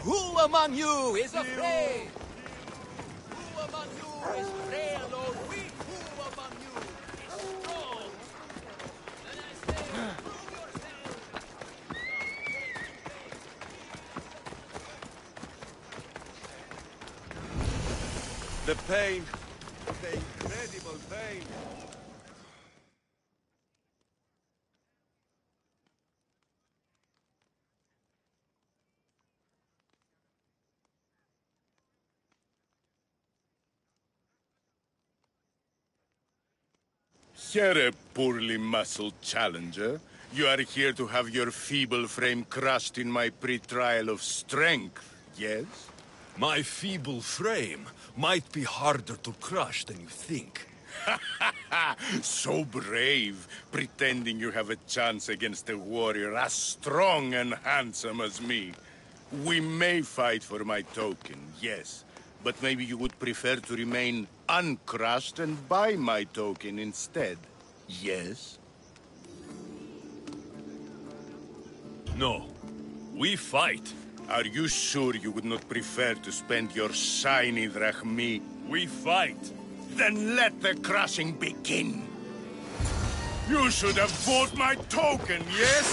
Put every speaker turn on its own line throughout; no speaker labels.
Who among you is afraid? Who among you is frail or weak? Who among you is strong? Then I say, prove yourselves.
The pain. The incredible pain.
Here, poorly muscled challenger. You are here to have your feeble frame crushed in my pre-trial of strength, yes?
My feeble frame might be harder to crush than you think.
So brave, pretending you have a chance against a warrior as strong and handsome as me. We may fight for my token, yes. But maybe you would prefer to remain uncrushed and buy my token instead, yes?
No. We fight.
Are you sure you would not prefer to spend your shiny drachmi?
We fight.
Then let the crushing begin. You should have bought my token, yes?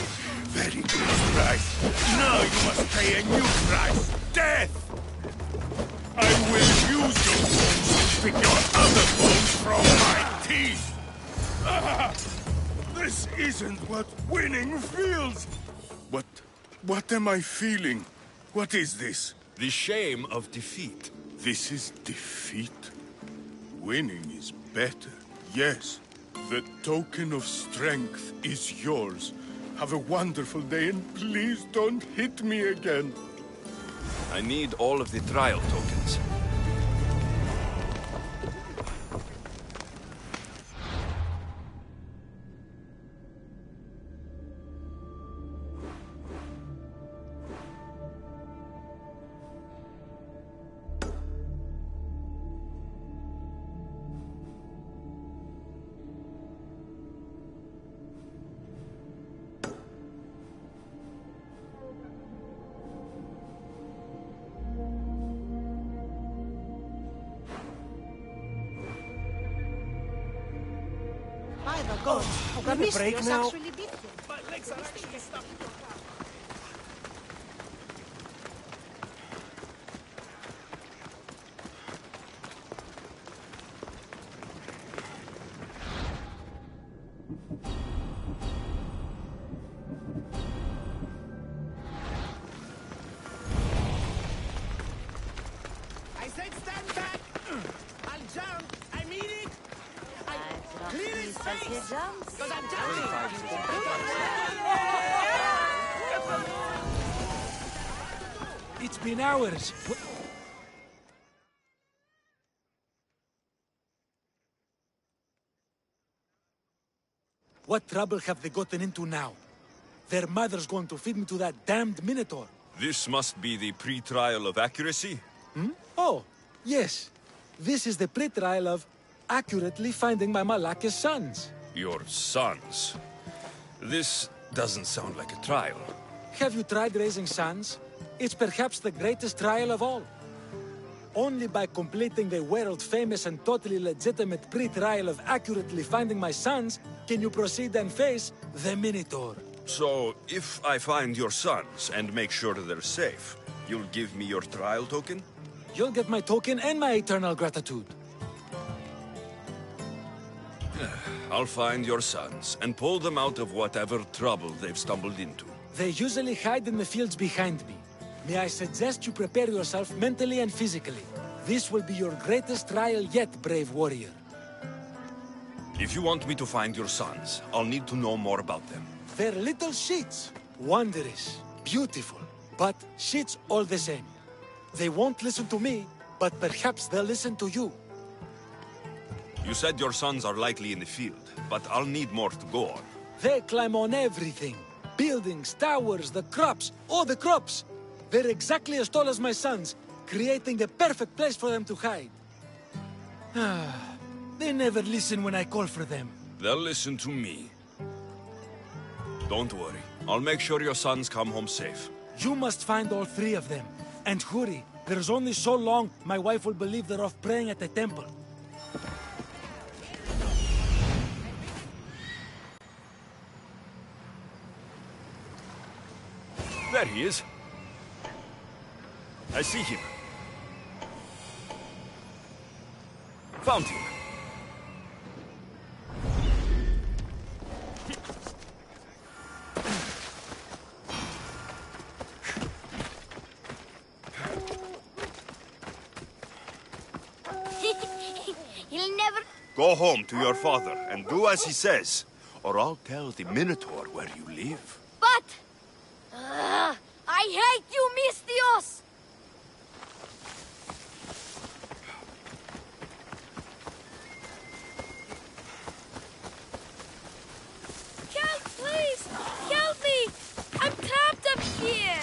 Very good price. Now you must pay a new price. Death! I will use your bones to pick your other bones from my teeth! This isn't what winning feels! What am I feeling? What is this?
The shame of defeat.
This is defeat? Winning is better, yes. The token of strength is yours. Have a wonderful day and please don't hit me again.
I need all of the trial tokens.
Break now.
I said stand back! I'll jump! I mean it! Clear his face! Because I'm jumping!
It's been hours. What trouble have they gotten into now? Their mother's going to feed me to that damned Minotaur.
This must be the pre-trial of accuracy?
Oh, yes. This is the pre-trial of accurately finding my Malaka's sons.
Your sons? This doesn't sound like a trial.
Have you tried raising sons? It's perhaps the greatest trial of all. Only by completing the world-famous and totally legitimate pre-trial of accurately finding my sons can you proceed and face the Minotaur.
So, if I find your sons and make sure they're safe, you'll give me your trial token?
You'll get my token and my eternal gratitude.
I'll find your sons and pull them out of whatever trouble they've stumbled into.
They usually hide in the fields behind me. May I suggest you prepare yourself mentally and physically. This will be your greatest trial yet, brave warrior.
If you want me to find your sons, I'll need to know more about them.
They're little sheets. Wondrous, beautiful, but sheets all the same. They won't listen to me, but perhaps they'll listen to you.
You said your sons are likely in the field, but I'll need more to go on.
They climb on everything. Buildings, towers, the crops, all the crops. They're exactly as tall as my sons, creating the perfect place for them to hide. They never listen when I call for them.
They'll listen to me. Don't worry. I'll make sure your sons come home safe.
You must find all three of them. And hurry, there's only so long my wife will believe they're off praying at the temple.
There he is. I see him. Found him.
He'll never...
Go home to your father and do as he says, or I'll tell the Minotaur where you live.
But... I hate you, Misthios! Help, please! Help me! I'm trapped up here!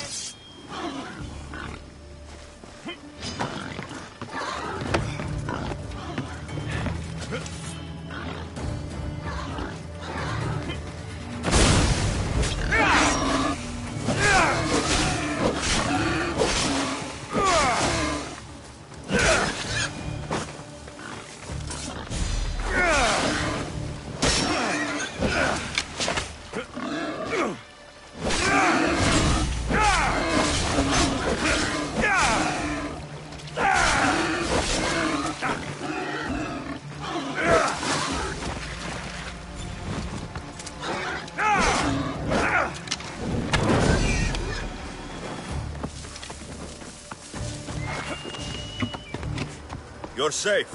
You're safe.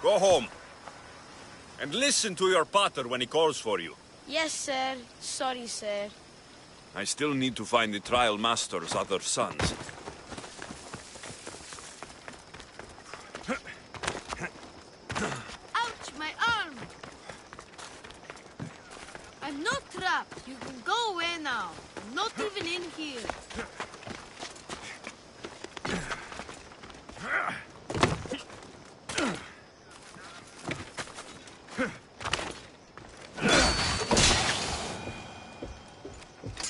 Go home. And listen to your pater when he calls for you.
Yes, sir. Sorry, sir.
I still need to find the trial master's other sons.
Ouch, my arm! I'm not trapped. You can go away now. I'm not even in here.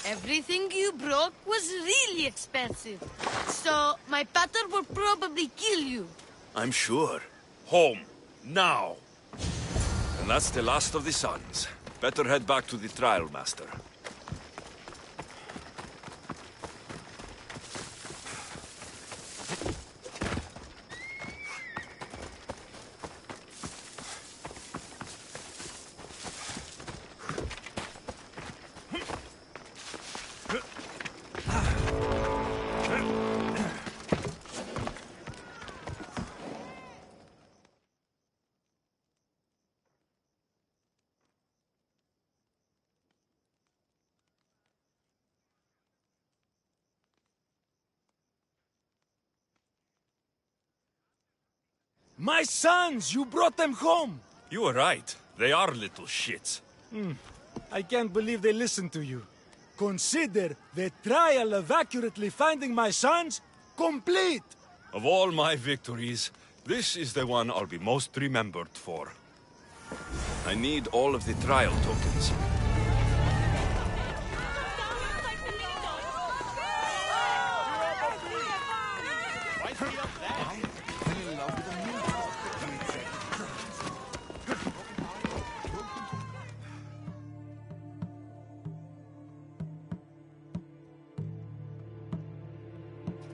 Everything you broke was really expensive. So, my pater will probably kill you.
I'm sure. Home. Now. And that's the last of the sons. Better head back to the trial master.
My sons! You brought them home!
You were right. They are little shits.
I can't believe they listened to you. Consider the trial of accurately finding my sons complete!
Of all my victories, this is the one I'll be most remembered for. I need all of the trial tokens.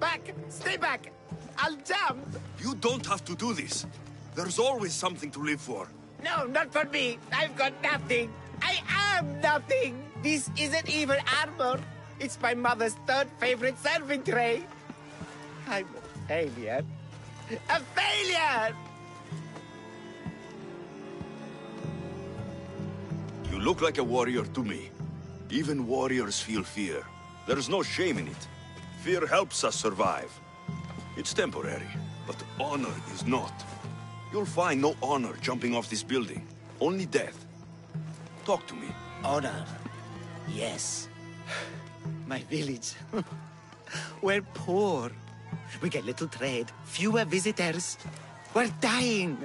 Back! Stay back! I'll jump!
You don't have to do this. There's always something to live for.
No, not for me. I've got nothing. I am nothing. This isn't even armor. It's my mother's third favorite serving tray. I'm a failure. A failure!
You look like a warrior to me. Even warriors feel fear. There's no shame in it. Fear helps us survive. It's temporary, but honor is not. You'll find no honor jumping off this building. Only death. Talk to me.
Honor. Yes. My village. We're poor. We get little trade, fewer visitors. We're dying.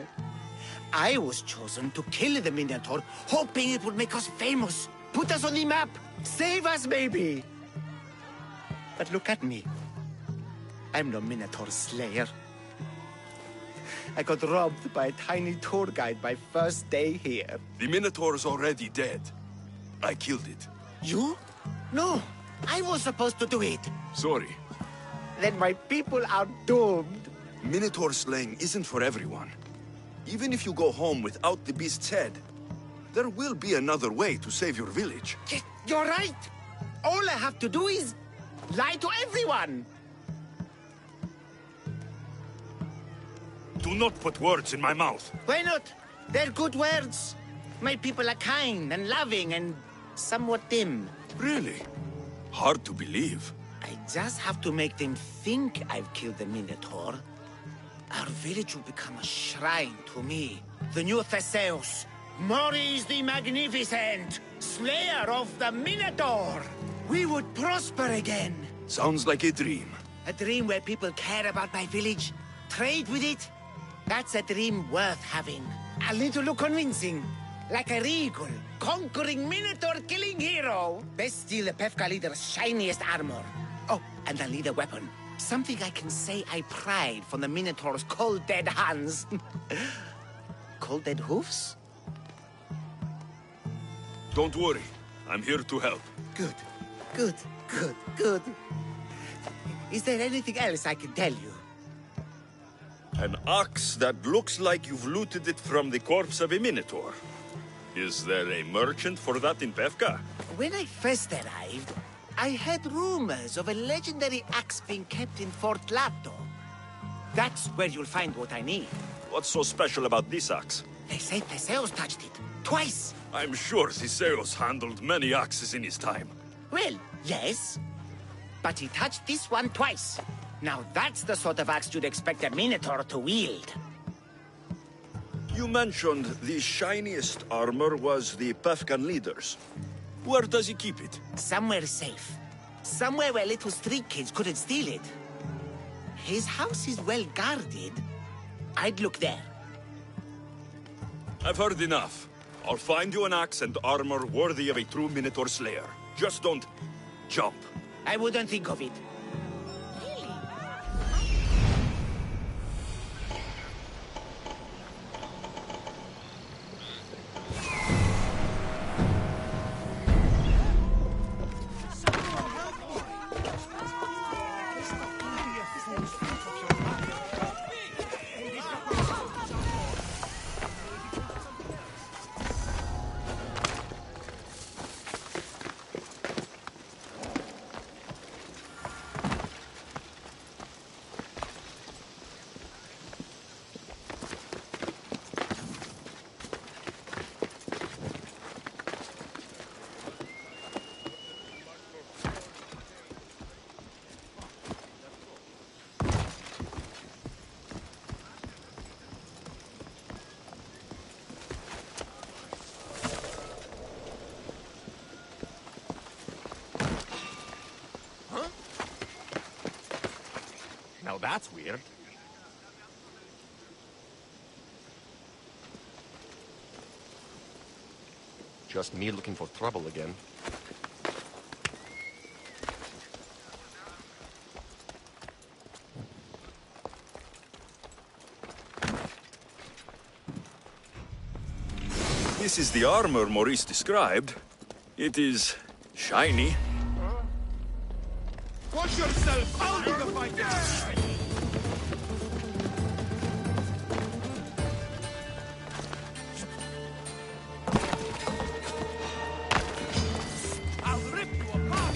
I was chosen to kill the Minotaur, hoping it would make us famous. Put us on the map. Save us, maybe. But look at me. I'm no Minotaur slayer. I got robbed by a tiny tour guide my first day here.
The Minotaur's already dead. I killed it.
You? No, I was supposed to do it.
Sorry.
Then my people are doomed.
Minotaur slaying isn't for everyone. Even if you go home without the beast's head, there will be another way to save your village.
You're right. All I have to do is lie to everyone.
Do not put words in my mouth.
Why not? They're good words. My people are kind and loving and somewhat dim.
Really? Hard to believe.
I just have to make them think I've killed the Minotaur. Our village will become a shrine to me, the new Theseus, Maurice the Magnificent, slayer of the Minotaur. We would prosper again.
Sounds like a dream.
A dream where people care about my village, trade with it. That's a dream worth having. I'll need to look convincing. Like a regal, conquering Minotaur-killing hero. Best steal the Pefka leader's shiniest armor. Oh, and I'll need a weapon. Something I can say I pried from the Minotaur's cold dead hands. Cold dead hoofs?
Don't worry. I'm here to help.
Good, good, good, good. Is there anything else I can tell you?
An ox that looks like you've looted it from the corpse of a Minotaur. Is there a merchant for that in Pefka?
When I first arrived, I heard rumors of a legendary axe being kept in Fort Lato. That's where you'll find what I need.
What's so special about this axe?
They say Theseus touched it. Twice.
I'm sure Theseus handled many axes in his time.
Well, yes. But he touched this one twice. Now that's the sort of axe you'd expect a Minotaur to wield.
You mentioned the shiniest armor was the Pefkan leader's. Where does he keep it?
Somewhere safe. Somewhere where little street kids couldn't steal it. His house is well guarded. I'd look there.
I've heard enough. I'll find you an axe and armor worthy of a true Minotaur slayer. Just don't jump.
I wouldn't think of it.
Now that's weird. Just me looking for trouble again.
This is the armor Maurice described. It is shiny.
Watch yourself! Out of the fight!
I'll rip you apart!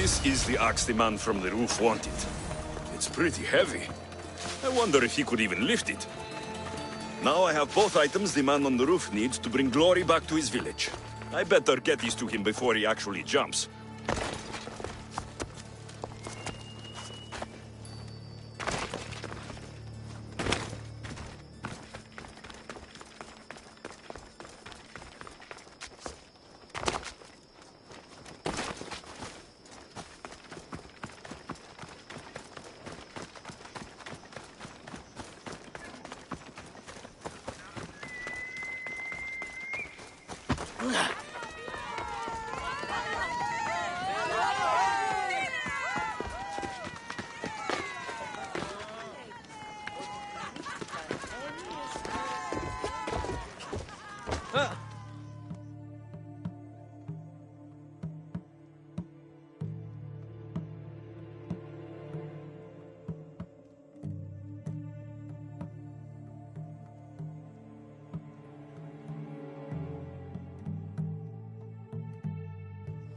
This is the axe the man from the roof wanted. It's pretty heavy. I wonder if he could even lift it. Now I have both items the man on the roof needs to bring glory back to his village. I better get these to him before he actually jumps.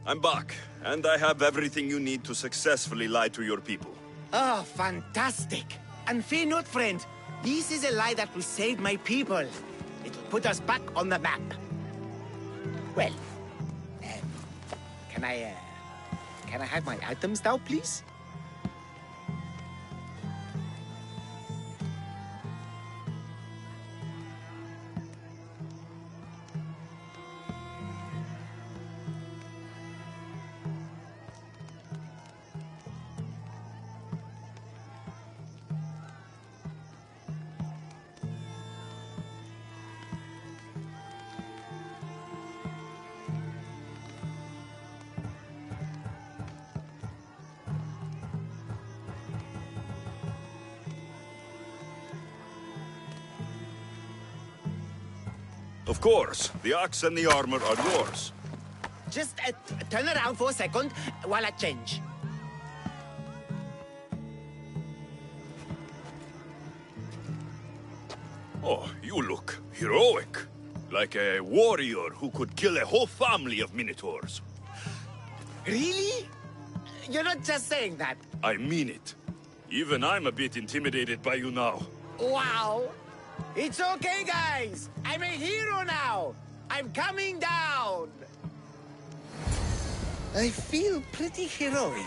I'm back, and I have everything you need to successfully lie to your people.
Oh, fantastic. And fear not, friend. This is a lie that will save my people. It'll put us back on the map. Well, can I have my items now, please?
Of course, the axe and the armor are yours.
Just turn around for a second while I change.
Oh, you look heroic. Like a warrior who could kill a whole family of minotaurs.
Really? You're not just saying that.
I mean it. Even I'm a bit intimidated by you now.
Wow. It's okay, guys. I'm a hero now. I'm coming down. I feel pretty heroic.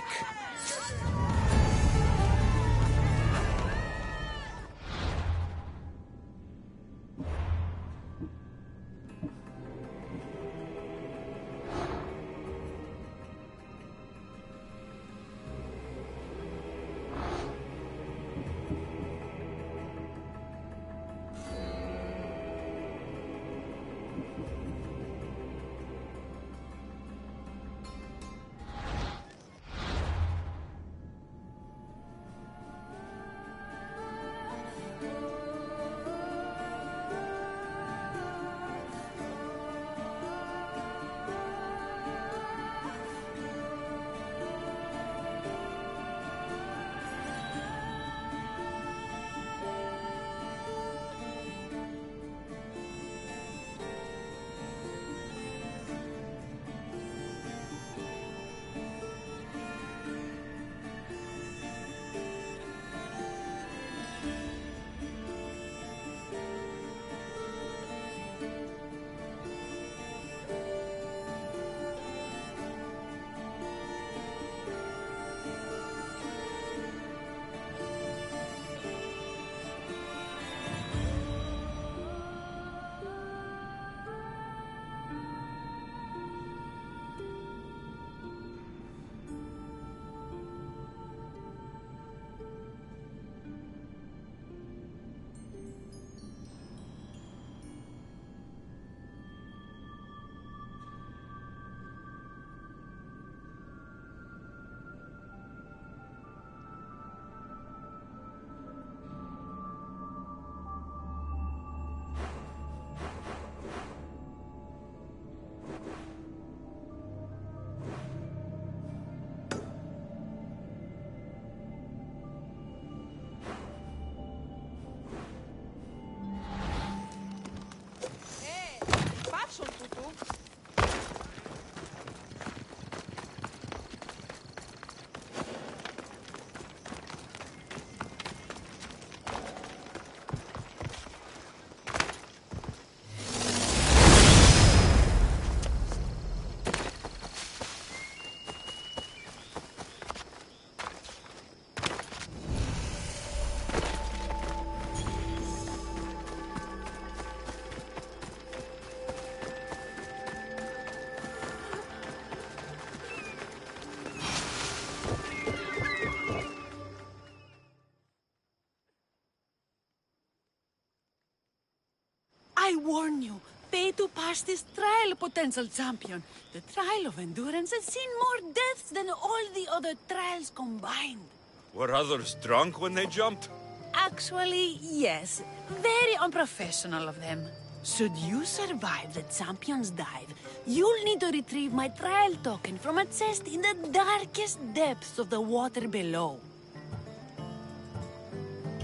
fastest trial potential champion. The trial of endurance has seen more deaths than all the other trials combined.
Were others drunk when they jumped?
Actually, yes. Very unprofessional of them. Should you survive the champion's dive, you'll need to retrieve my trial token from a chest in the darkest depths of the water below.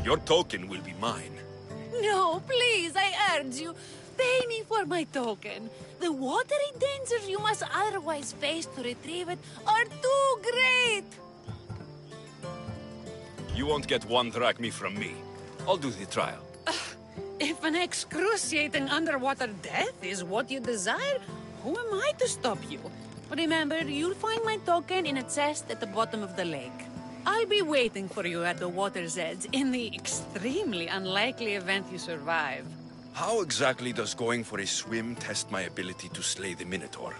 Your token will be mine.
No, please, I urge you. Pay me for my token. The watery dangers you must otherwise face to retrieve it are too great.
You won't get one drachma from me. I'll do the trial.
If an excruciating underwater death is what you desire, who am I to stop you? Remember, you'll find my token in a chest at the bottom of the lake. I'll be waiting for you at the water's edge in the extremely unlikely event you survive.
How exactly does going for a swim test my ability to slay the Minotaur?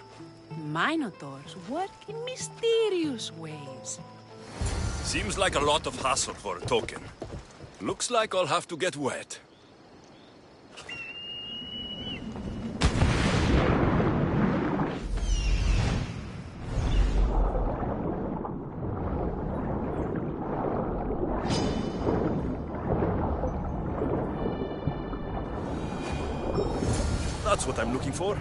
Minotaurs work in mysterious ways.
Seems like a lot of hassle for a token. Looks like I'll have to get wet. That's what I'm looking for.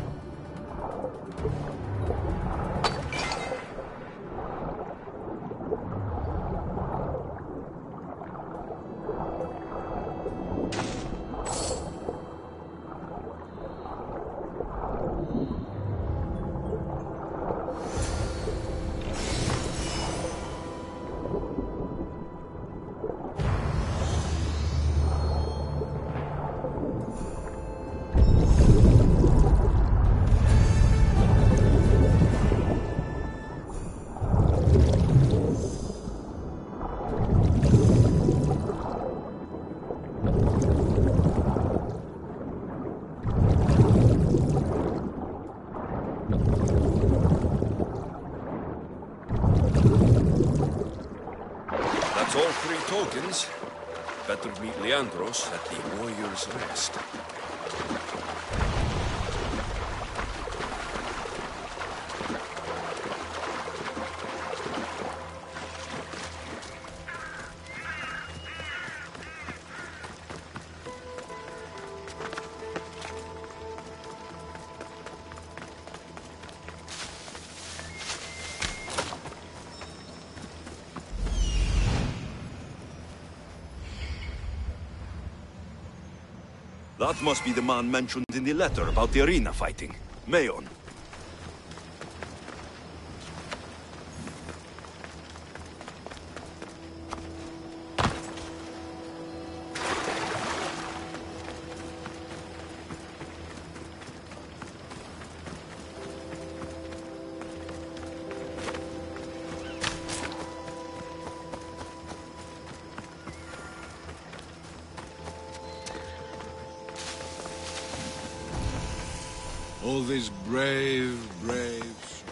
All 3 tokens. Better meet Leandros at the Warrior's Rest. That must be the man mentioned in the letter about the arena fighting. Mayon.
All these brave souls.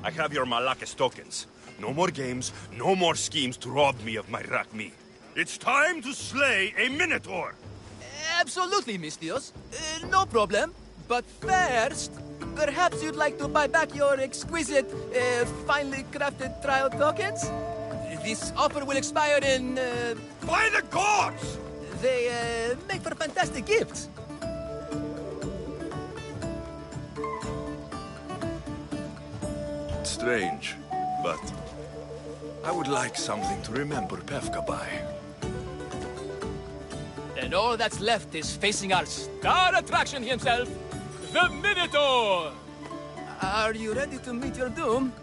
I have your Malakis tokens. No more games, no more schemes to rob me of my drachma. It's time to slay a Minotaur!
Absolutely, Mistios. No problem. But first, perhaps you'd like to buy back your exquisite, finely crafted trial tokens? This offer will expire in,
By the gods!
They, make for fantastic gifts.
Strange, but I would like something to remember Pevka by.
And all that's left is facing our star attraction himself, the Minotaur! Are you ready to meet your doom?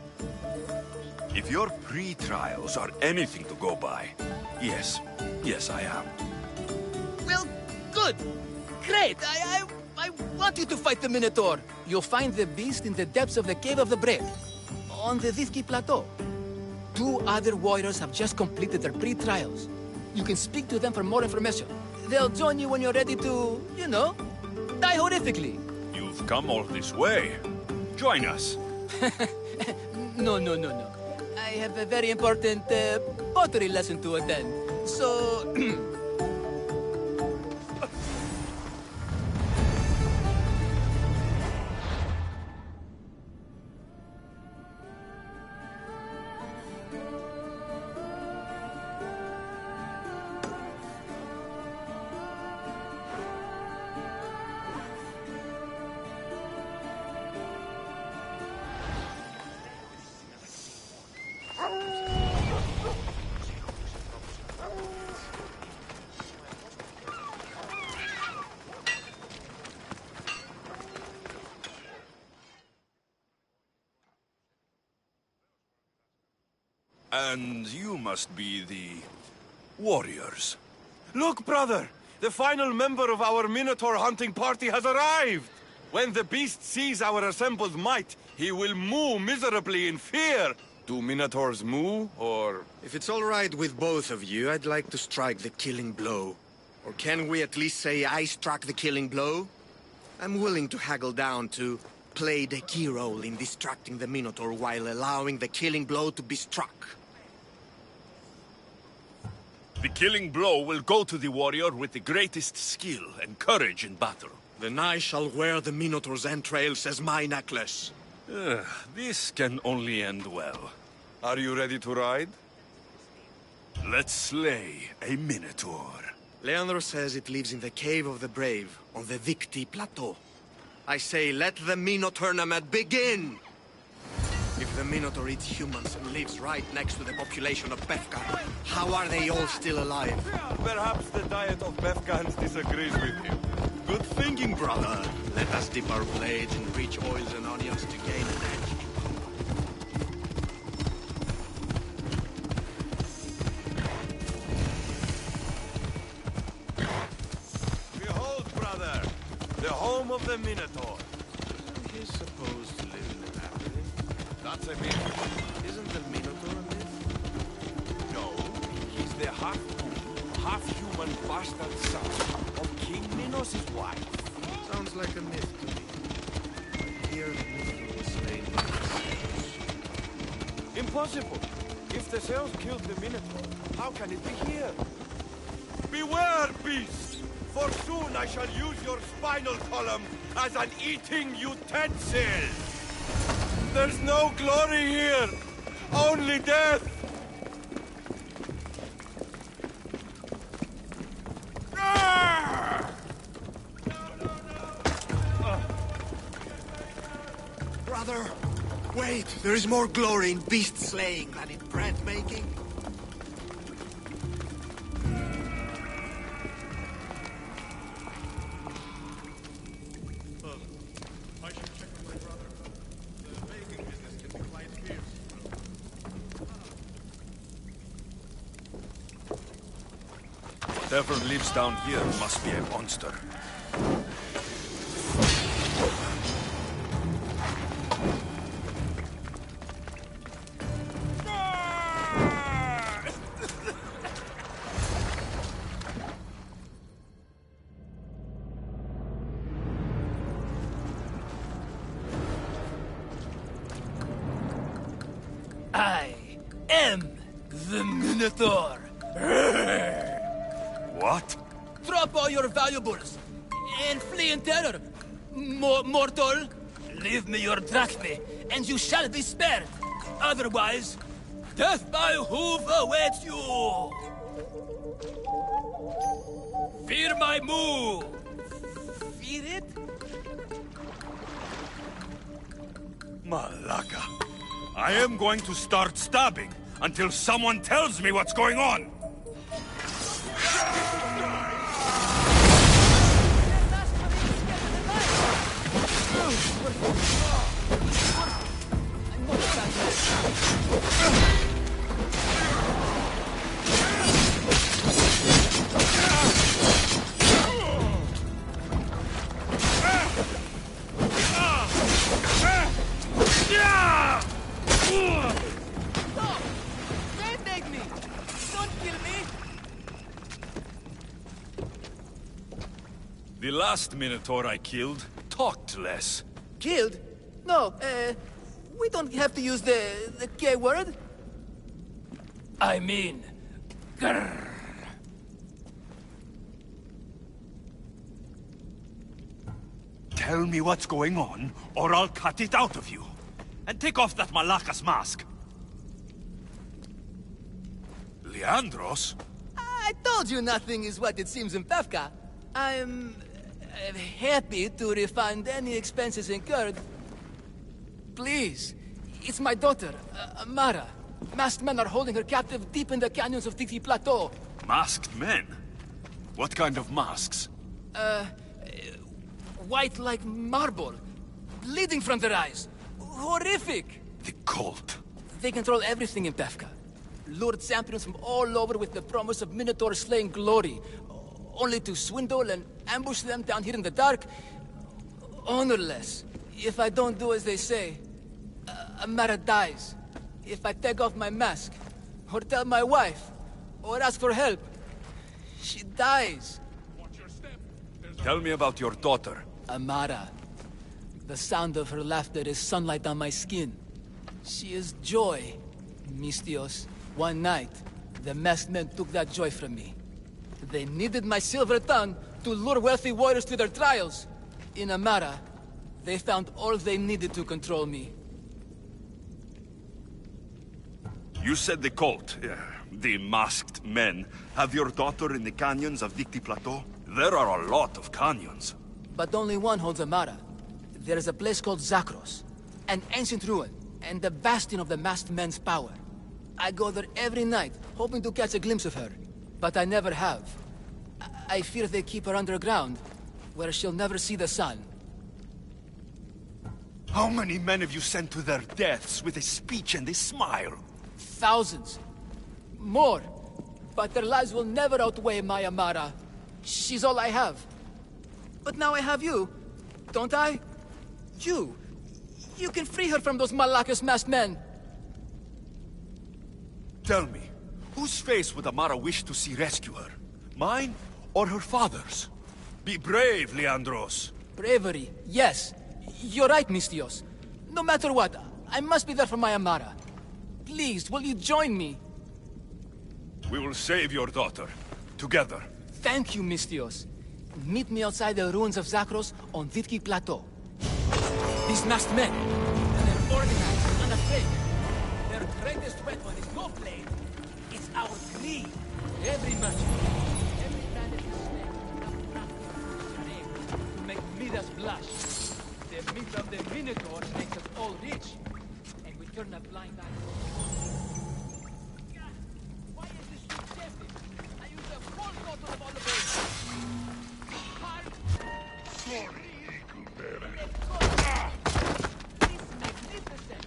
If your pre-trials are anything to go by, yes. Yes, I am.
Well, good. Great. I want you to fight the Minotaur. You'll find the beast in the depths of the Cave of the Brave, on the Vithki Plateau. 2 other warriors have just completed their pre-trials. You can speak to them for more information. They'll join you when you're ready to, you know, die horrifically.
You've come all this way. Join us.
No. I have a very important pottery lesson to attend. So...
And you must be the... warriors.
Look, brother! The final member of our Minotaur hunting party has arrived! When the beast sees our assembled might, he will moo miserably in fear! Do Minotaurs moo, or...
If it's all right with both of you, I'd like to strike the killing blow. Or can we at least say I struck the killing blow? I'm willing to haggle down to play the key role in distracting the Minotaur while allowing the killing blow to be struck.
The killing blow will go to the warrior with the greatest skill and courage in battle.
Then I shall wear the Minotaur's entrails as my necklace.
This can only end well.
Are you ready to ride?
Let's slay a Minotaur.
Leandro says it lives in the Cave of the Brave, on the Victi Plateau. I say, let the Minotaur tournament begin! If the Minotaur eats humans and lives right next to the population of Befka, how are they all still alive?
Perhaps the diet of Befkans disagrees with him.
Good thinking, brother. Let us dip our blades in rich oils and onions to gain an edge.
Behold, brother, the home of the Minotaur.
He's supposed to live in the labyrinth.
That's a myth.
Isn't the Minotaur a myth?
No, he's the half-bull, half-human bastard son of King Minos' wife.
Sounds like a myth to me. I hear the Minotaur was slain by the Zeus.
Impossible. If the Zeus killed the Minotaur, how can it be here? Beware, beast! For soon I shall use your spinal column as an eating utensil! There's no glory here! Only death!
Brother, wait! There is more glory in beast slaying than in bread making.
I should check with my brother. The baking business can be quite fierce.
Whatever lives down here must be a monster.
I am the Minotaur.
What?
Drop all your valuables and flee in terror. Mortal, leave me your drachme, and you shall be spared. Otherwise, death by hoof awaits you. Fear my move. Fear it?
Malaka. I am going to start stabbing until someone tells me what's going on. last Minotaur I killed talked less.
Killed? No, we don't have to use the K word. I mean, grrr.
Tell me what's going on, or I'll cut it out of you. And take off that Malakas mask. Leandros?
I told you nothing is what it seems in Pevka. I'm happy to refund any expenses incurred. Please, it's my daughter, Amara. Masked men are holding her captive deep in the canyons of Titi Plateau.
Masked men? What kind of masks?
White like marble, bleeding from their eyes. Horrific!
The cult.
They control everything in Pevka. Lured champions from all over with the promise of Minotaur slaying glory, only to swindle and ambush them down here in the dark. Honorless. If I don't do as they say, Amara dies. If I take off my mask, or tell my wife, or ask for help, she dies.
Tell me about your daughter.
Amara. The sound of her laughter is sunlight on my skin. She is joy, Mistios. One night, the masked men took that joy from me. They needed my silver tongue to lure wealthy warriors to their trials. In Amara, they found all they needed to control me.
You said the cult, the masked men, have your daughter in the canyons of Dicti Plateau? There are a lot of canyons.
But only one holds Amara. There is a place called Zakros, an ancient ruin, and the bastion of the masked men's power. I go there every night, hoping to catch a glimpse of her, but I never have. I fear they keep her underground, where she'll never see the sun.
How many men have you sent to their deaths with a speech and a smile?
Thousands. More. But their lives will never outweigh my Amara. She's all I have. But now I have you, don't I? You can free her from those Malakas masked men.
Tell me, whose face would Amara wish to see rescue her? Mine or her father's? Be brave, Leandros.
Bravery, yes. You're right, Mistios. No matter what, I must be there for my Amara. Please, will you join me?
We will save your daughter. Together.
Thank you, Mistios. Meet me outside the ruins of Zakros on Vitki Plateau. These masked men, they're organized and unafraid. Their greatest weapon is no blade. It's our greed. Every merchant, every bandit is slain to make Midas blush. The myth of the Minotaur makes us all rich, and we turn a blind eye. Why is this ship empty? I use a full throttle of all the boats.
Sorry, Eaglebearer.
It's magnificent.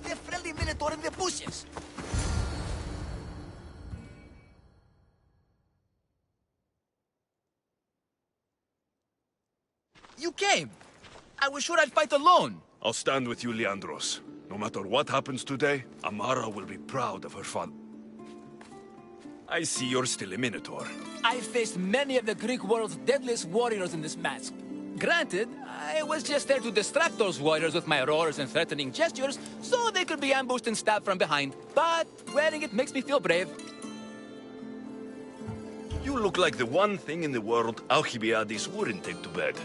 The friendly Minotaur in the bushes. You came. I was sure I'd fight alone.
I'll stand with you, Leandros. No matter what happens today, Amara will be proud of her father. I see you're still a Minotaur.
I faced many of the Greek world's deadliest warriors in this mask. Granted, I was just there to distract those warriors with my roars and threatening gestures so they could be ambushed and stabbed from behind. But wearing it makes me feel brave.
You look like the one thing in the world Alcibiades wouldn't take to bed.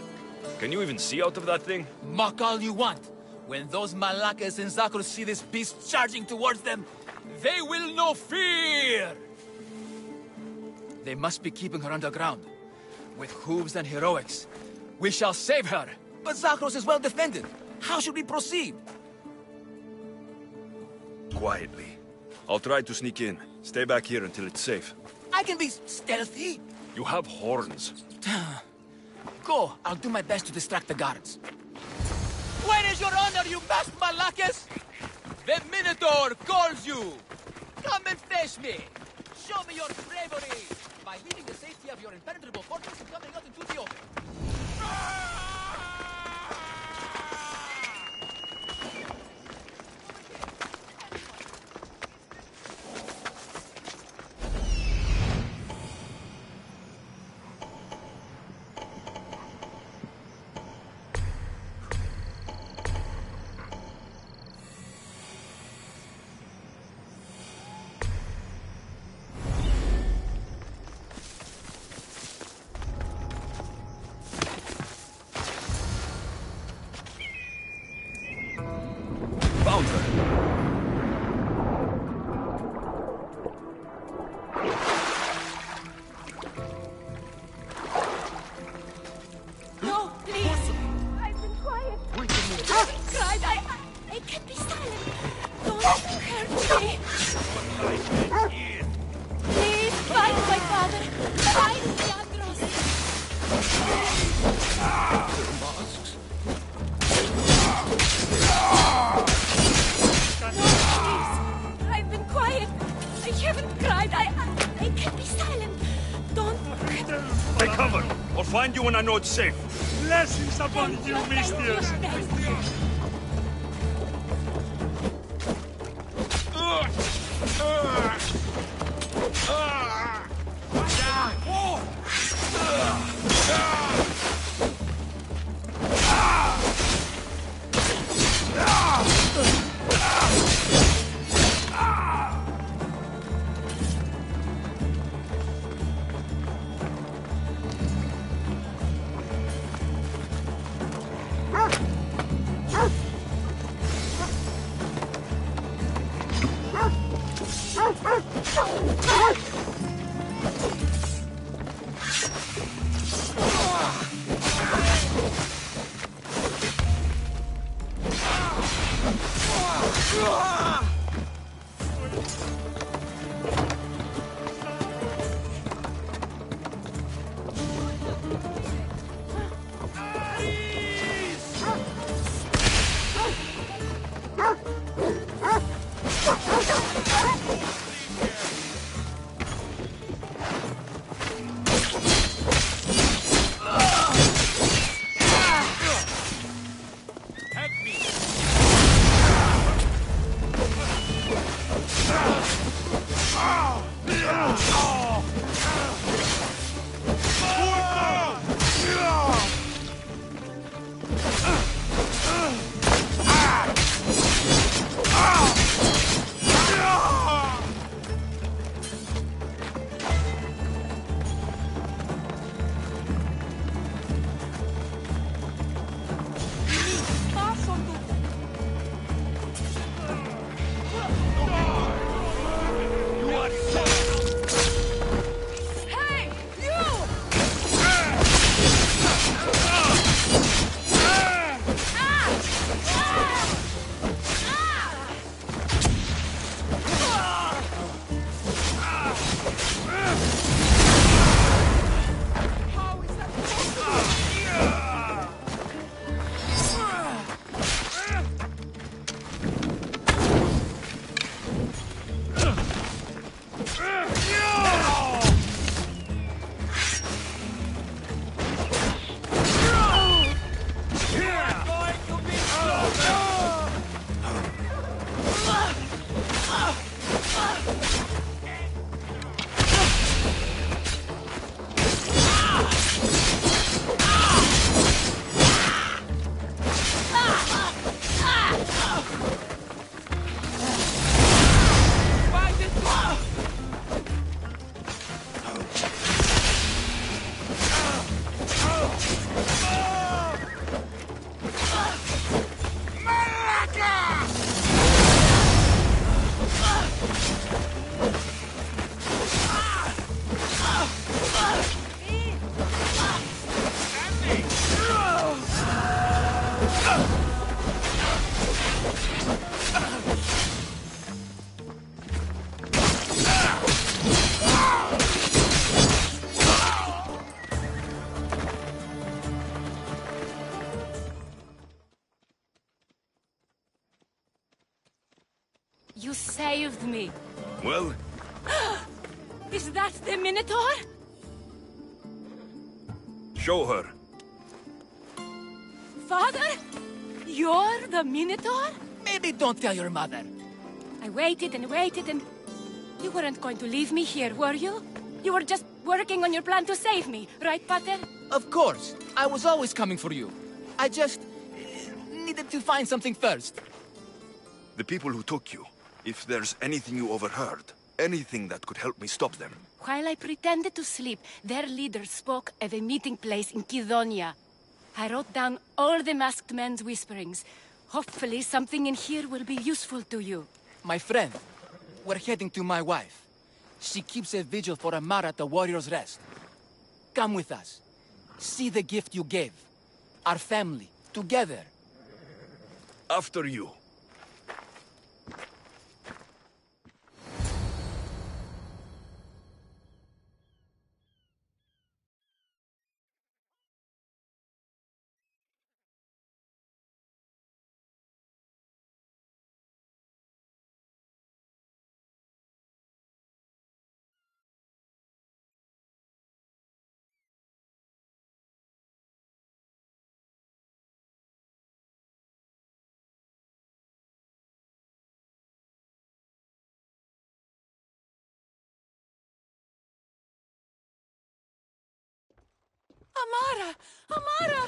Can you even see out of that thing?
Mock all you want. When those Malakas and Zakros see this beast charging towards them, they will know fear! They must be keeping her underground. With hooves and heroics, we shall save her. But Zakros is well defended. How should we proceed?
Quietly. I'll try to sneak in. Stay back here until it's safe.
I can be stealthy.
You have horns.
Go. I'll do my best to distract the guards. Where is your honor, you masked Malakas? The Minotaur calls you. Come and face me. Show me your bravery by leaving the safety of your impenetrable fortress and coming out into the open.
Found her.
No, please. I've been quiet. I've cried. I can't be silent. Don't hurt me. Please find my father. Find Leandros. No, please. I've been quiet. I haven't cried. I can't be silent. Don't hurt me.
Take cover. I'll find you when I know it's safe.
Blessings upon you, Mistios.
You saved me.
Well,
Is that the Minotaur?
show her.
Father? You're the Minotaur?
Maybe don't tell your mother.
I waited and waited and... You weren't going to leave me here, were you? You were just working on your plan to save me, right, Pater?
Of course. I was always coming for you. I just... needed to find something first.
The people who took you, if there's anything you overheard, anything that could help me stop them.
While I pretended to sleep, their leader spoke of a meeting place in Kydonia. I wrote down all the masked men's whisperings. Hopefully something in here will be useful to you.
My friend, we're heading to my wife. She keeps a vigil for Amara at the Warrior's Rest. Come with us. See the gift you gave. Our family, together.
After you.
Amara! Amara!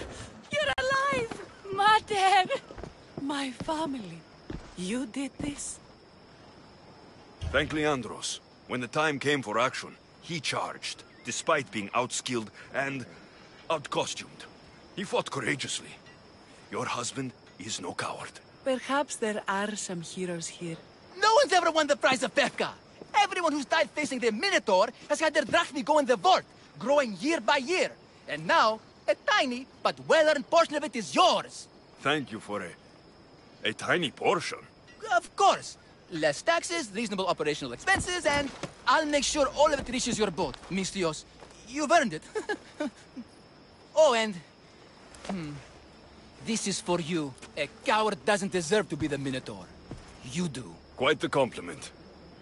You're alive!
Mater!
My family. You did this?
Thank Leandros. When the time came for action, he charged, despite being outskilled and outcostumed. He fought courageously. Your husband is no coward.
Perhaps there are some heroes here.
No one's ever won the prize of Befka! Everyone who's died facing the Minotaur has had their drachmi go in the vault, growing year by year. And now, a tiny but well-earned portion of it is yours!
Thank you for a tiny portion.
Of course! Less taxes, reasonable operational expenses, and I'll make sure all of it reaches your boat, Mistios. You've earned it. Oh, and... This is for you. A coward doesn't deserve to be the Minotaur. You do.
Quite the compliment.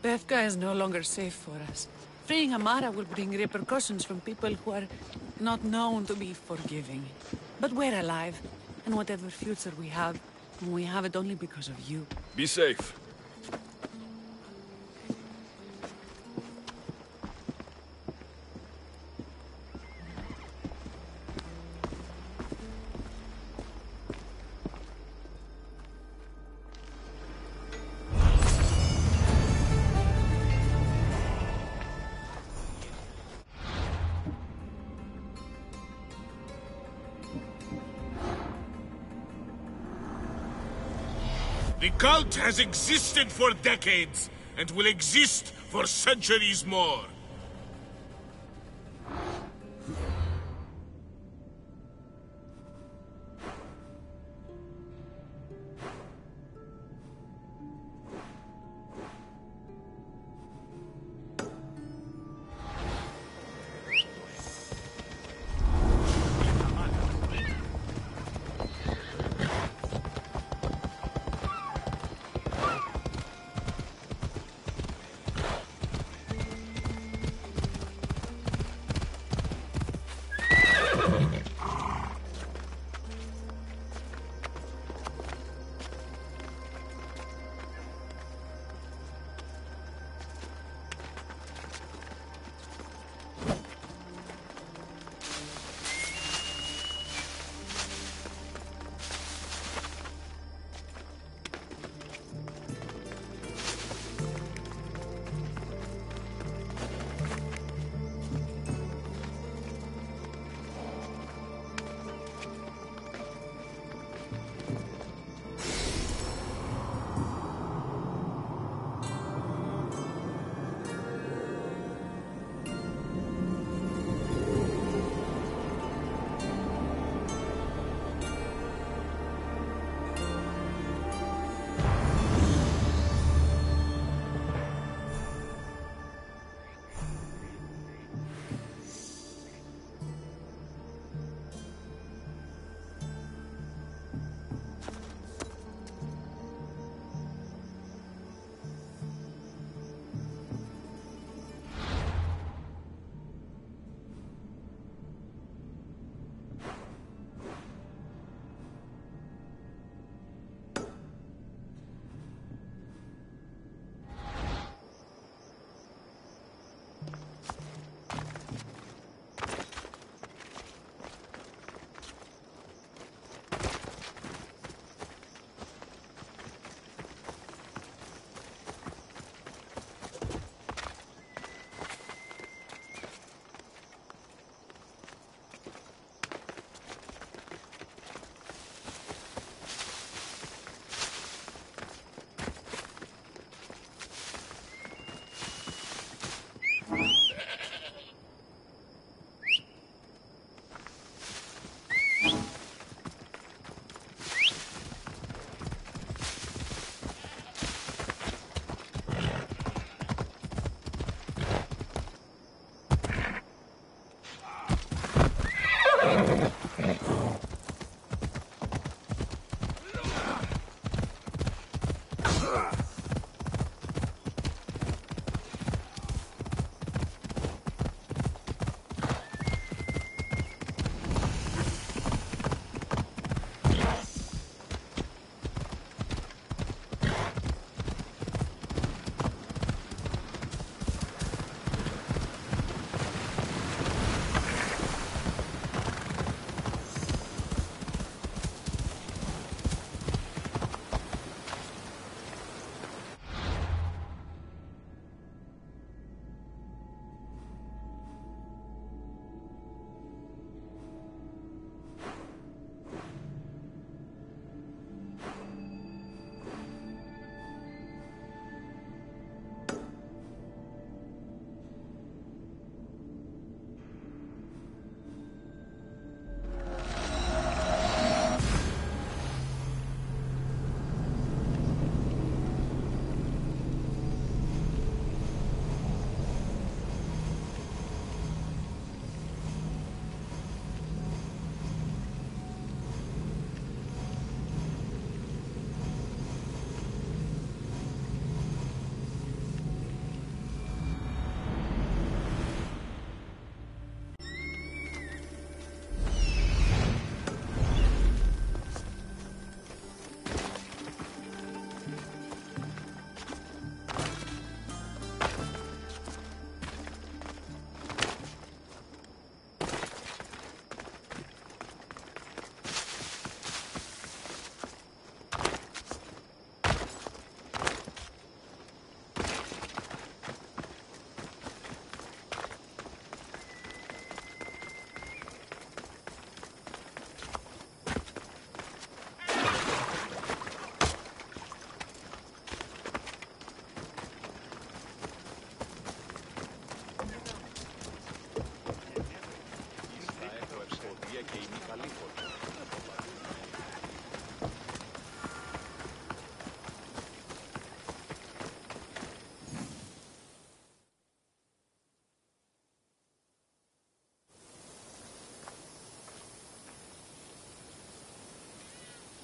Befka is no longer safe for us. Freeing Amara will bring repercussions from people who are not known to be forgiving. But we're alive, and whatever future we have it only because of you.
Be safe.
The cult has existed for decades, and will exist for centuries more.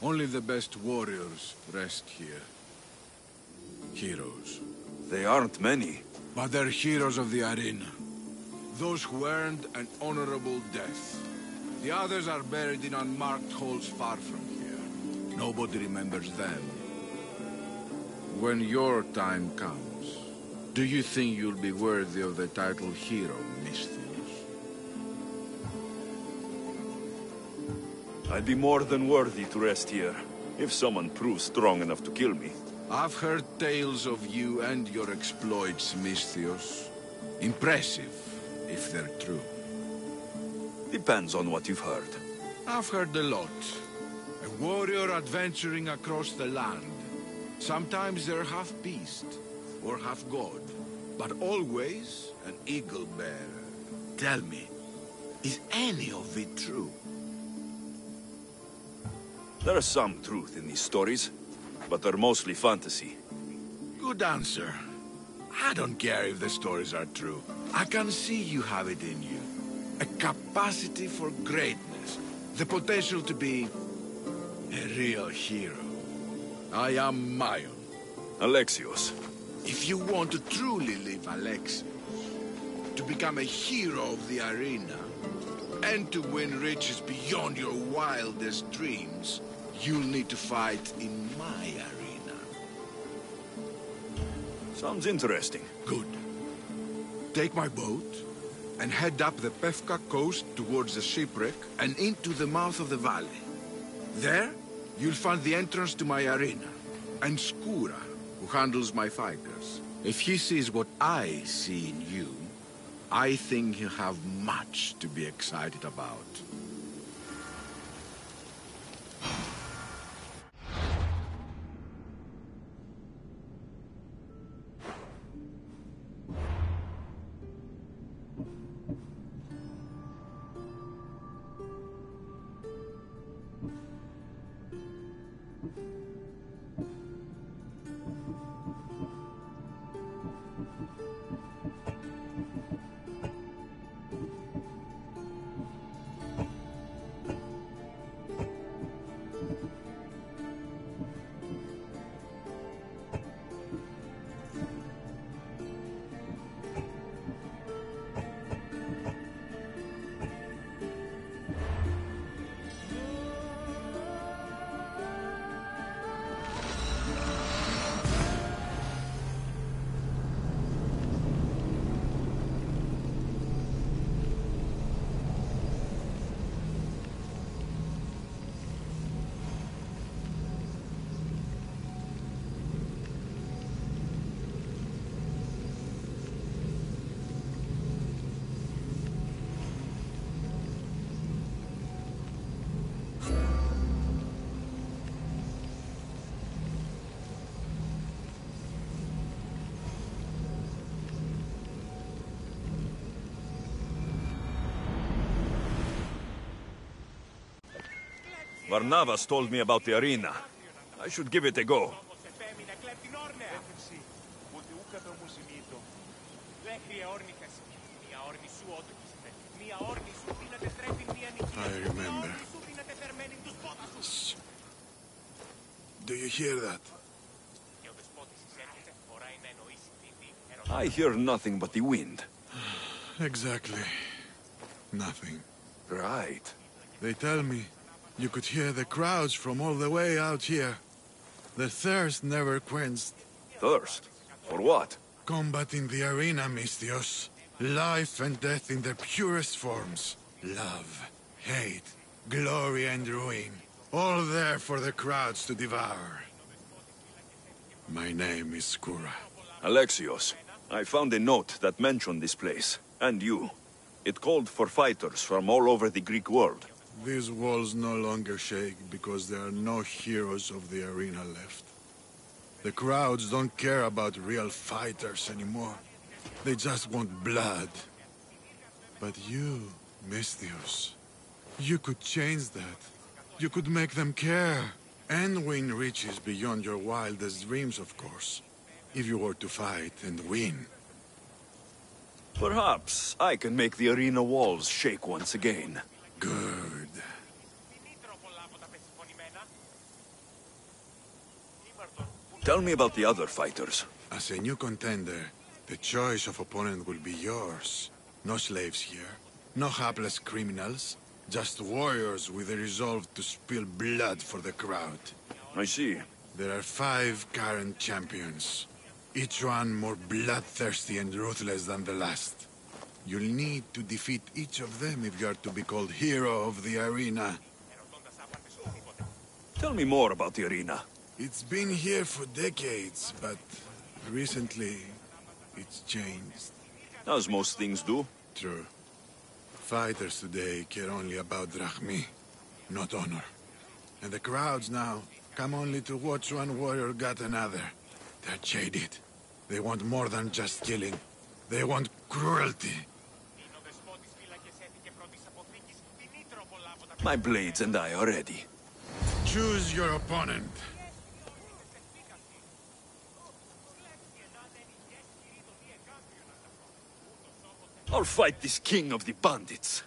Only the best warriors rest here. Heroes.
They aren't many.
But they're heroes of the arena. Those who earned an honorable death. The others are buried in unmarked holes far from here. Nobody remembers them. When your time comes, do you think you'll be worthy of the title hero, Misthios?
I'd be more than worthy to rest here, if someone proves strong enough to kill me.
I've heard tales of you and your exploits, Misthios. Impressive, if they're true.
Depends on what you've heard.
I've heard a lot. A warrior adventuring across the land. Sometimes they're half beast, or half god, but always an eagle bearer. Tell me, is any of it true?
There's some truth in these stories, but they're mostly fantasy.
Good answer. I don't care if the stories are true. I can see you have it in you. A capacity for greatness. The potential to be a real hero. I am Mayon.
Alexios.
If you want to truly live Alexios, to become a hero of the arena, and to win riches beyond your wildest dreams, you'll need to fight in my arena.
Sounds interesting.
Good. Take my boat, and head up the Pefka coast towards the shipwreck and into the mouth of the valley. There, you'll find the entrance to my arena, and Skura, who handles my fighters. If he sees what I see in you, I think he'll have much to be excited about.
Varnavas told me about the arena. I should give it a go.
I remember. Shh. Do you hear that?
I hear nothing but the wind.
Exactly. Nothing.
Right.
They tell me you could hear the crowds from all the way out here. The thirst never quenched.
Thirst? For what?
Combat in the arena, Misthios. Life and death in their purest forms. Love, hate, glory and ruin. All there for the crowds to devour. My name is Skura.
Alexios, I found a note that mentioned this place, and you. It called for fighters from all over the Greek world.
These walls no longer shake because there are no heroes of the arena left. The crowds don't care about real fighters anymore. They just want blood. But you, Misthios, you could change that. You could make them care. And win riches beyond your wildest dreams, of course. If you were to fight and win.
Perhaps I can make the arena walls shake once again.
Good.
Tell me about the other fighters.
As a new contender, the choice of opponent will be yours. No slaves here. No hapless criminals. Just warriors with a resolve to spill blood for the crowd.
I see.
There are 5 current champions. Each one more bloodthirsty and ruthless than the last. You'll need to defeat each of them if you are to be called hero of the arena.
Tell me more about the arena.
It's been here for decades, but recently it's changed.
As most things do.
True. Fighters today care only about drachmi, not honor. And the crowds now come only to watch one warrior gut another. They're jaded. They want more than just killing. They want cruelty.
My blades and I are ready.
Choose your opponent.
I'll fight this king of the bandits.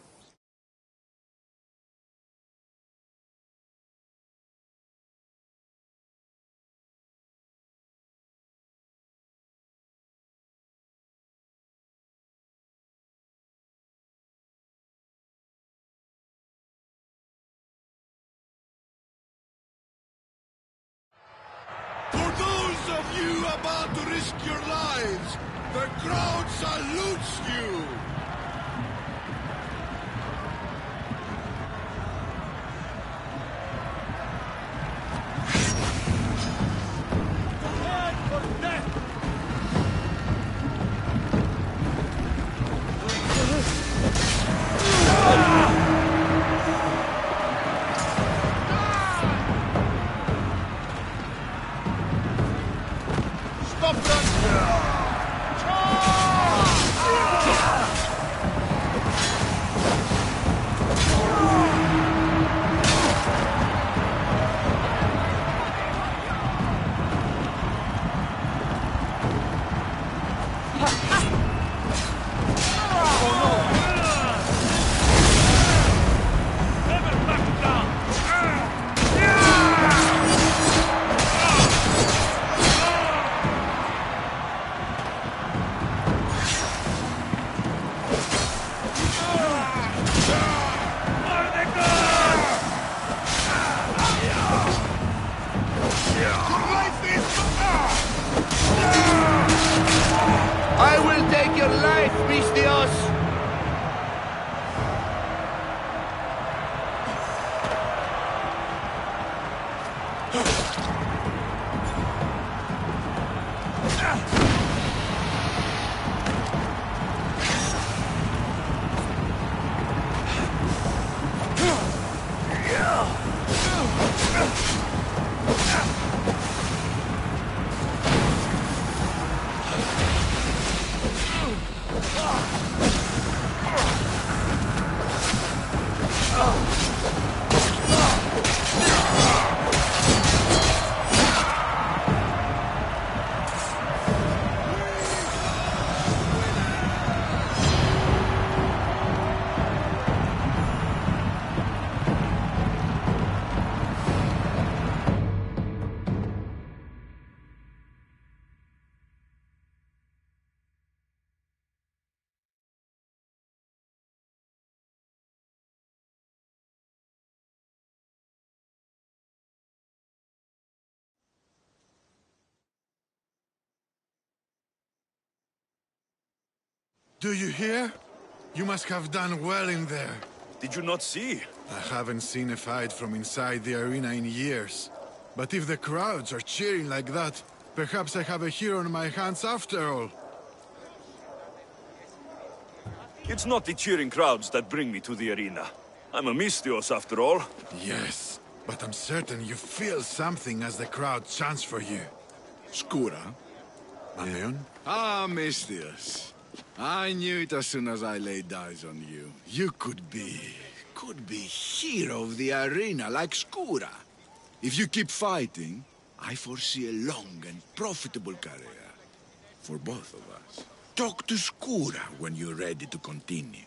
For those of you about to risk your lives, the crowd salutes you!
I will take your life, Misthios!
Do you hear? You must have done well in there.
Did you not see?
I haven't seen a fight from inside the arena in years. But if the crowds are cheering like that, perhaps I have a hero on my hands after all.
It's not the cheering crowds that bring me to the arena. I'm a Mystios after all.
Yes, but I'm certain you feel something as the crowd chants for you. Skura? Leon? Ah, Mystios. I knew it as soon as I laid eyes on you. You could be hero of the arena like Skura. If you keep fighting, I foresee a long and profitable career. For both of us. Talk to Skura when you're ready to continue.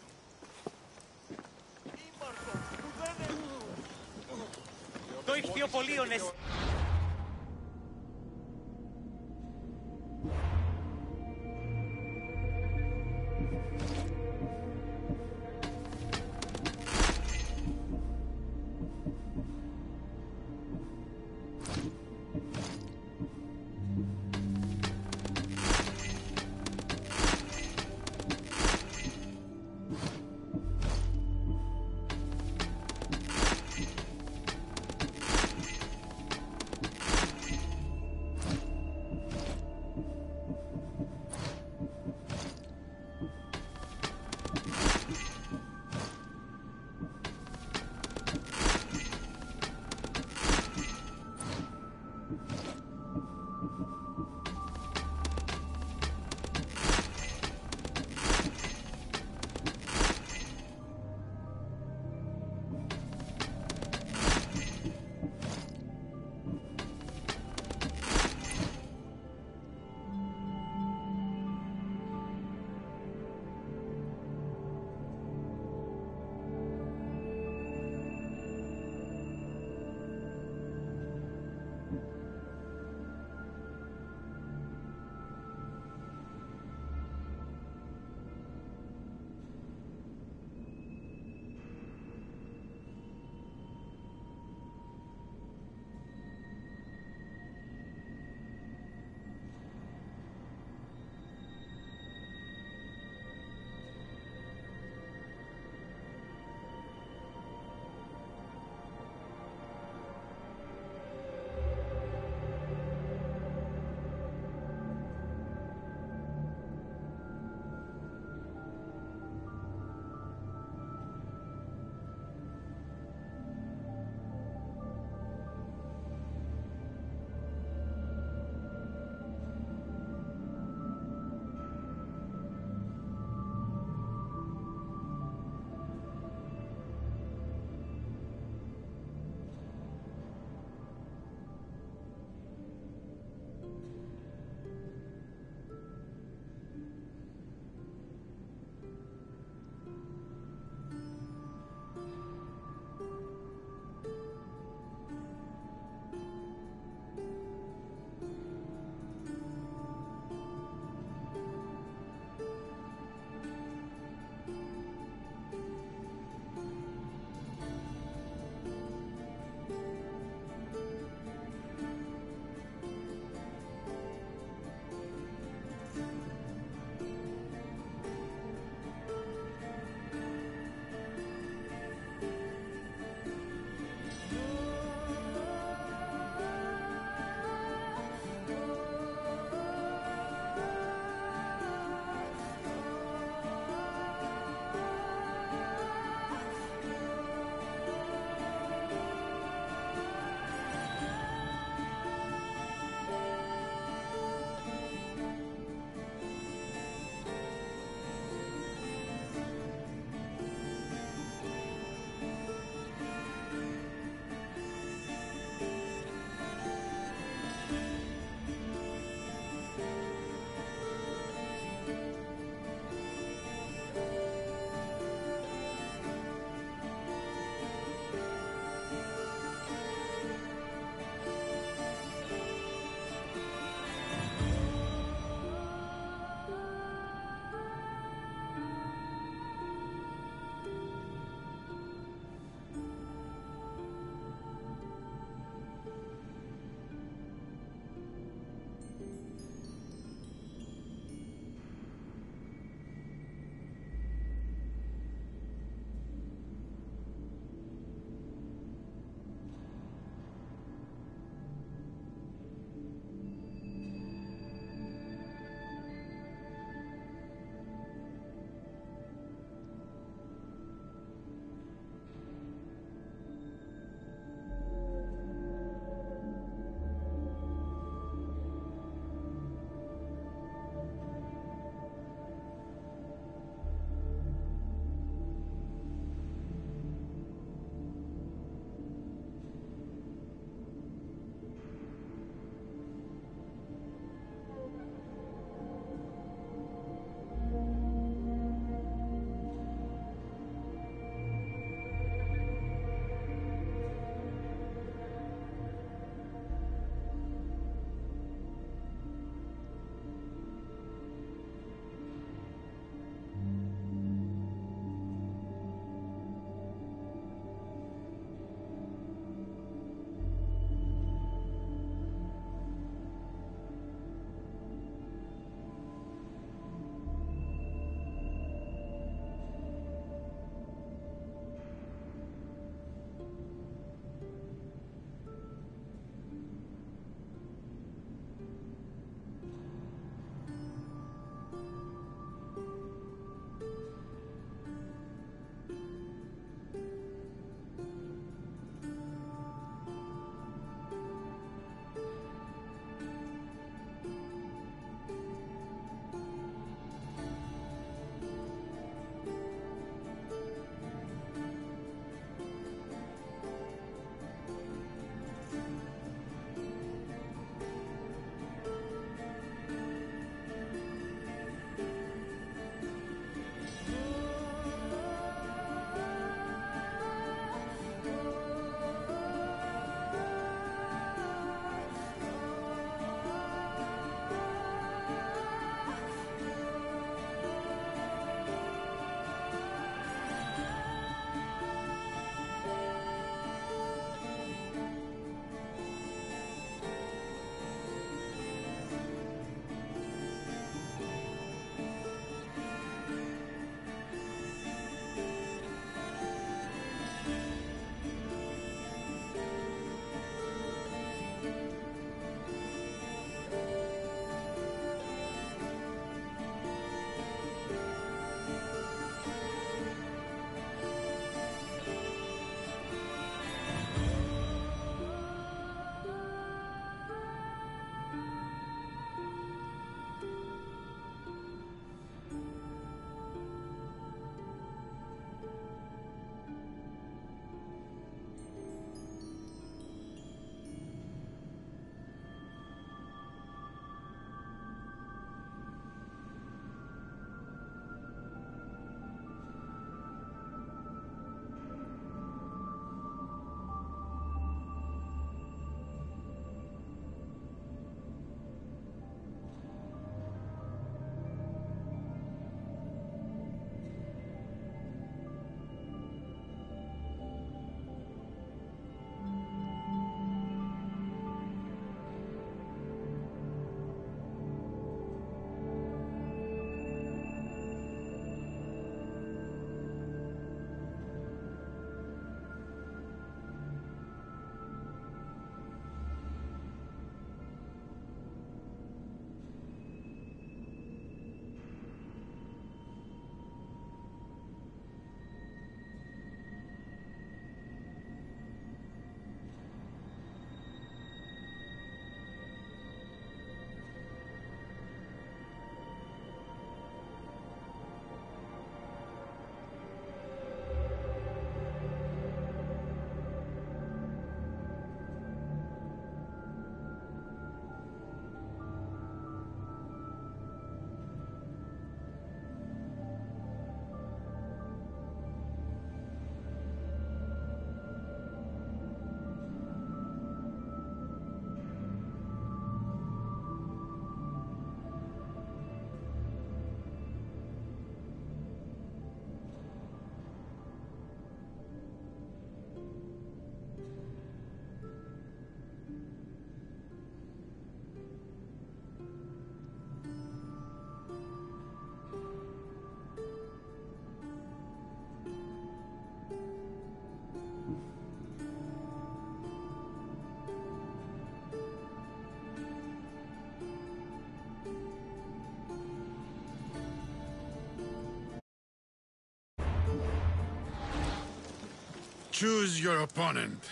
Choose your opponent.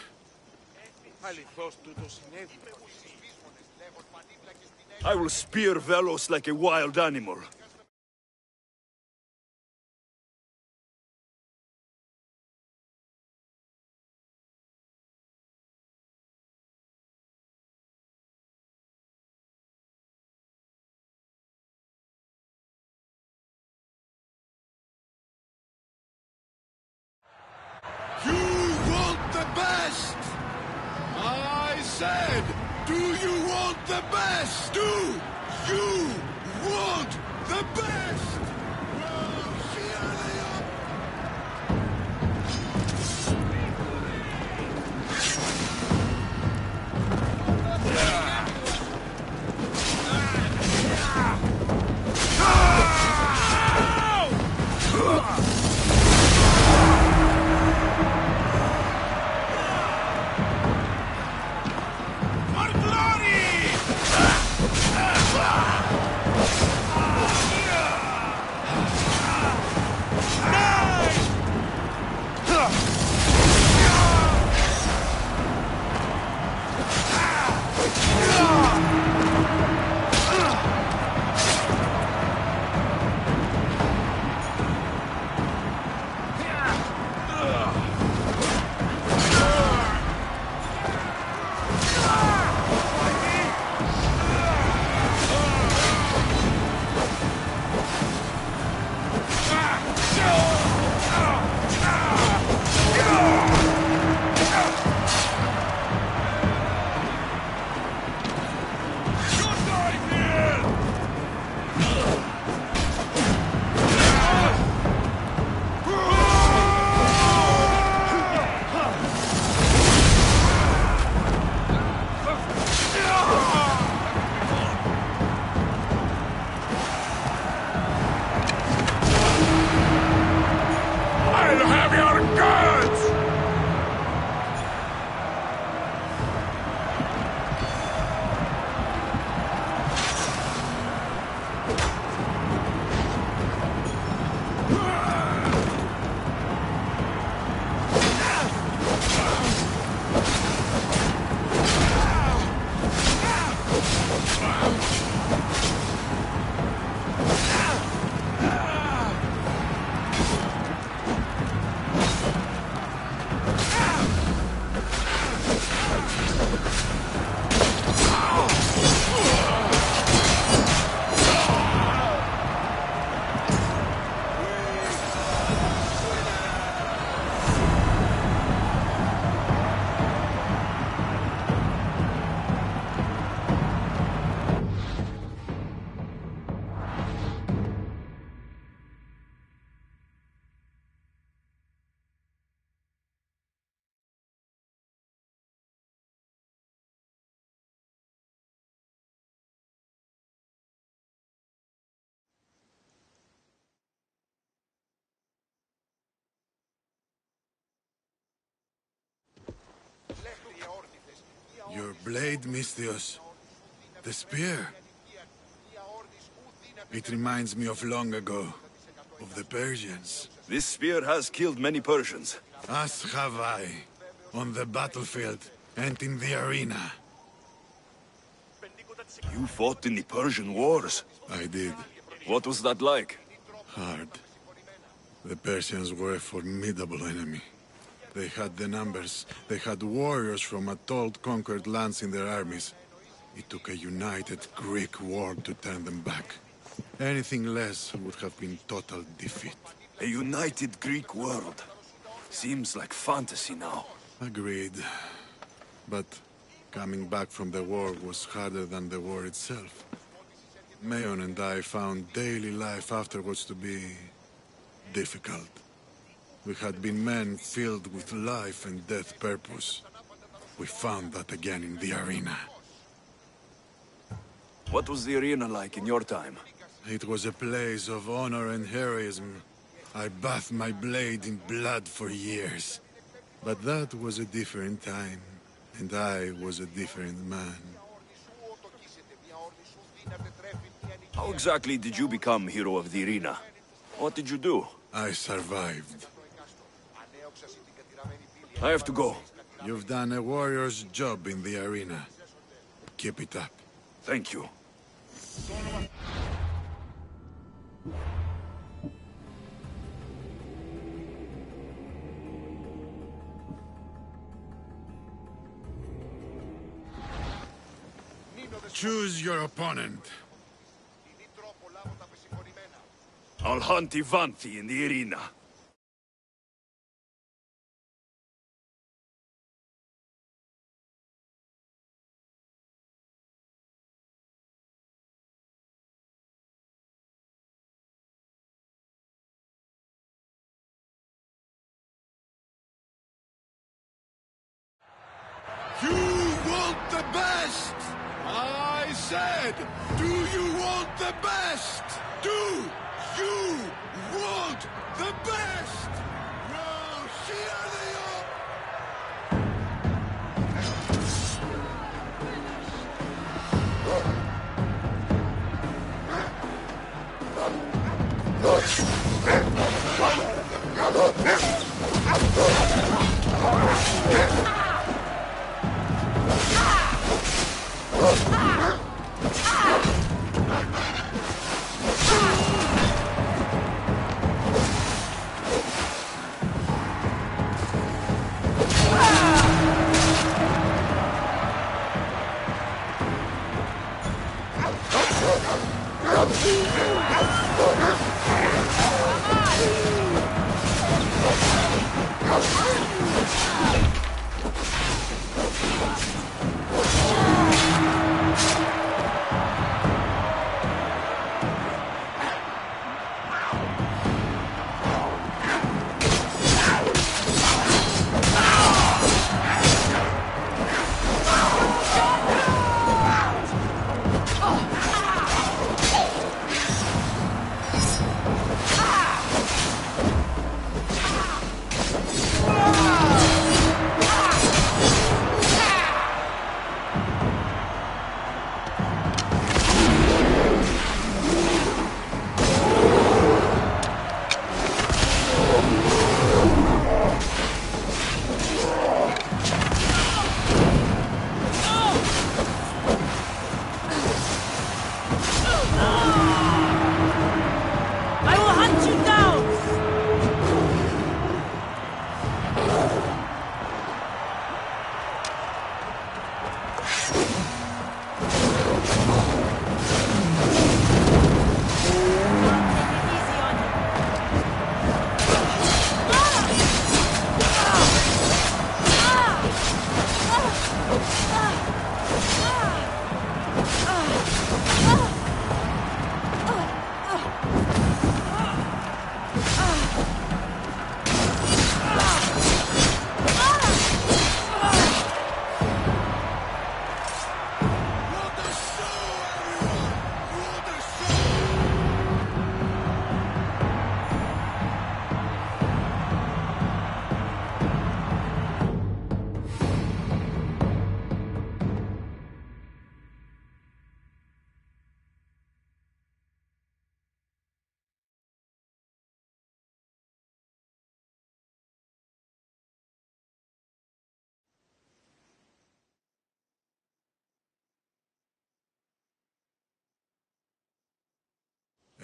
I will spear Velos like a wild animal.
You want the best! I said, do you want the best? Do you want the best? Well, here they are. Your blade, Misthios. The spear. It reminds me of long ago. Of the Persians.
This spear has killed many Persians.
As have I. On the battlefield and in the arena.
You fought in the Persian wars?
I did.
What was that like?
Hard. The Persians were a formidable enemy. They had the numbers. They had warriors from Attold conquered lands in their armies. It took a united Greek war to turn them back. Anything less would have been total defeat.
A united Greek world. Seems like fantasy now.
Agreed. But coming back from the war was harder than the war itself. Mayon and I found daily life afterwards to be difficult. We had been men filled with life and death purpose. We found that again in the arena.
What was the arena like in your time?
It was a place of honor and heroism. I bathed my blade in blood for years. But that was a different time, and I was a different man.
How exactly did you become hero of the arena? What did you do?
I survived.
I have to go.
You've done a warrior's job in the arena. Keep it up.
Thank you.
Choose your opponent.
I'll hunt Ivanti in the arena.
You want the best! I said, do you want the best? Do you want the best? Well, here they are!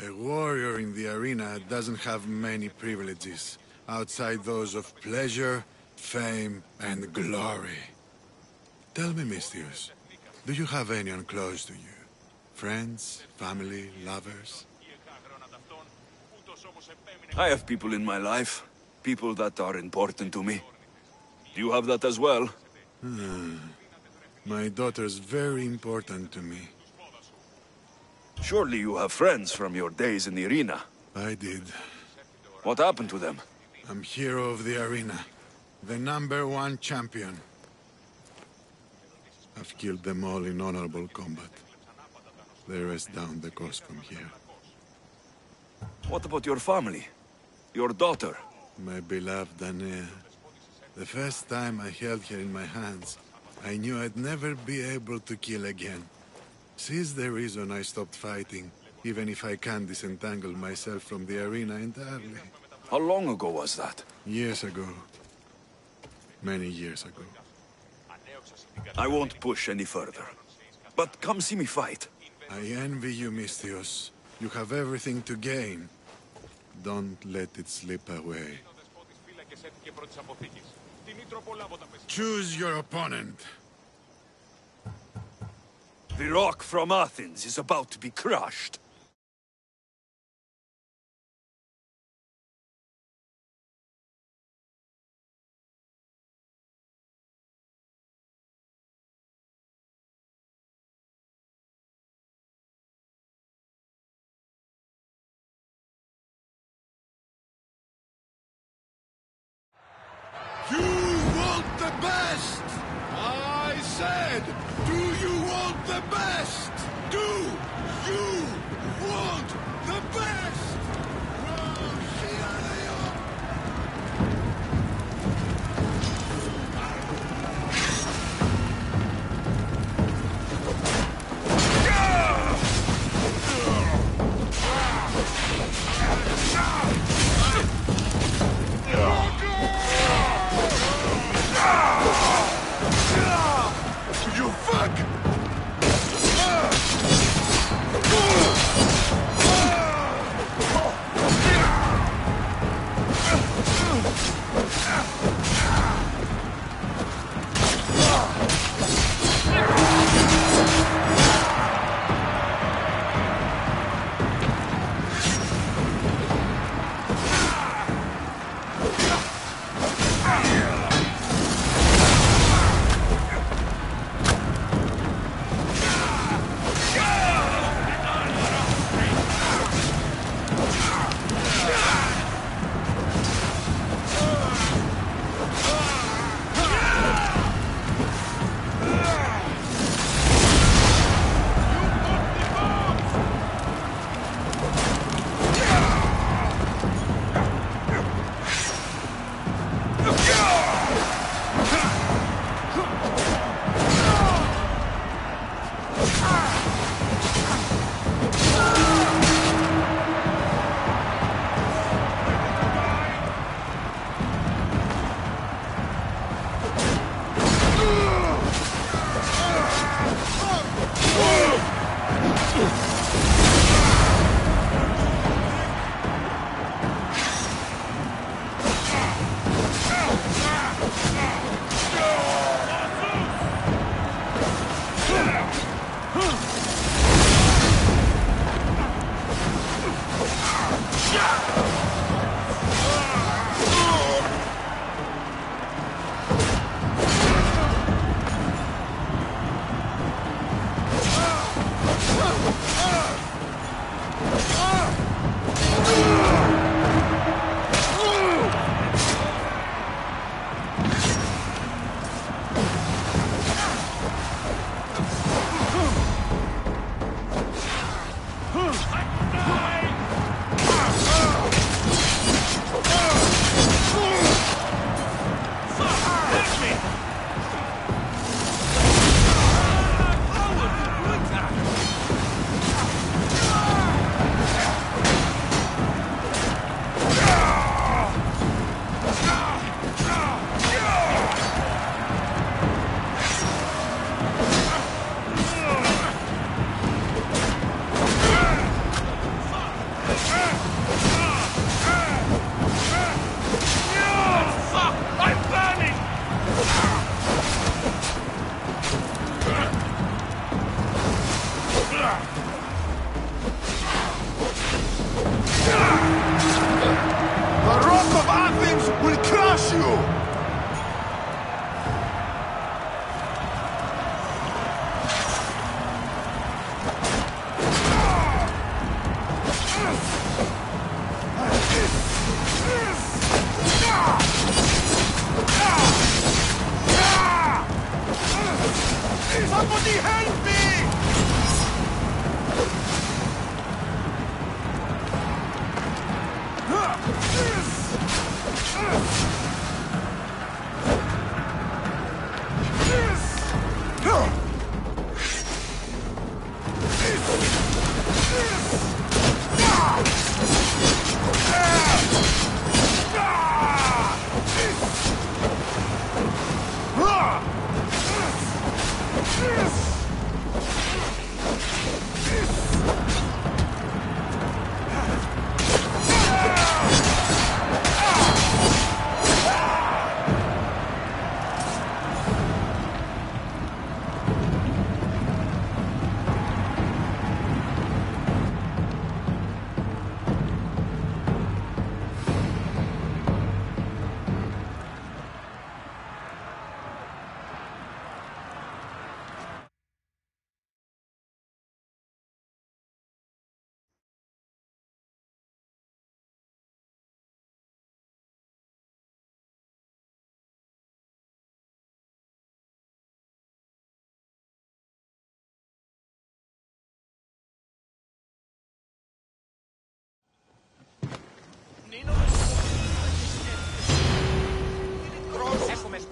A warrior in the arena doesn't have many privileges, outside those of pleasure, fame, and glory. Tell me, Mistius, do you have anyone close to you? Friends, family, lovers?
I have people in my life. People that are important to me. Do you have that as well?
My daughter's very important to me.
Surely you have friends from your days in the arena.
I did.
What happened to them?
I'm hero of the arena. The #1 champion. I've killed them all in honorable combat. They rest down the coast from here.
What about your family? Your daughter?
My beloved Anea. The first time I held her in my hands, I knew I'd never be able to kill again. She's the reason I stopped fighting, even if I can't disentangle myself from the arena entirely.
How long ago was that?
Years ago. many years ago.
I won't push any further. But come see me fight.
I envy you, Misthios. You have everything to gain. Don't let it slip away. Choose your opponent.
The rock from Athens is about to be crushed.
You want the best! I said, do you want the best? Do you want the best? You fuck!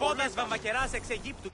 πόδας βαμβακεράς εξ Αιγύπτου.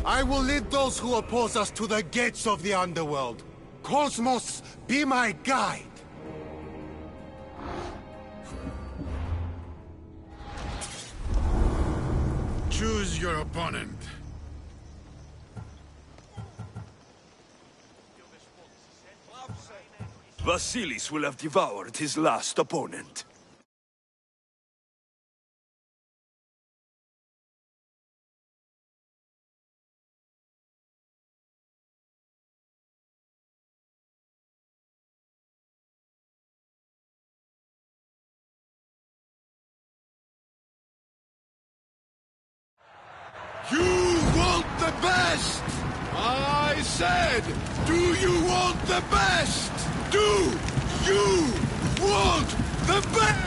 I will lead those who oppose us to the gates of the underworld. Kosmos, be my guide!
Choose your opponent.
Vasilis will have devoured his last opponent.
You want the best! I said, do you want the best? Do you want the best?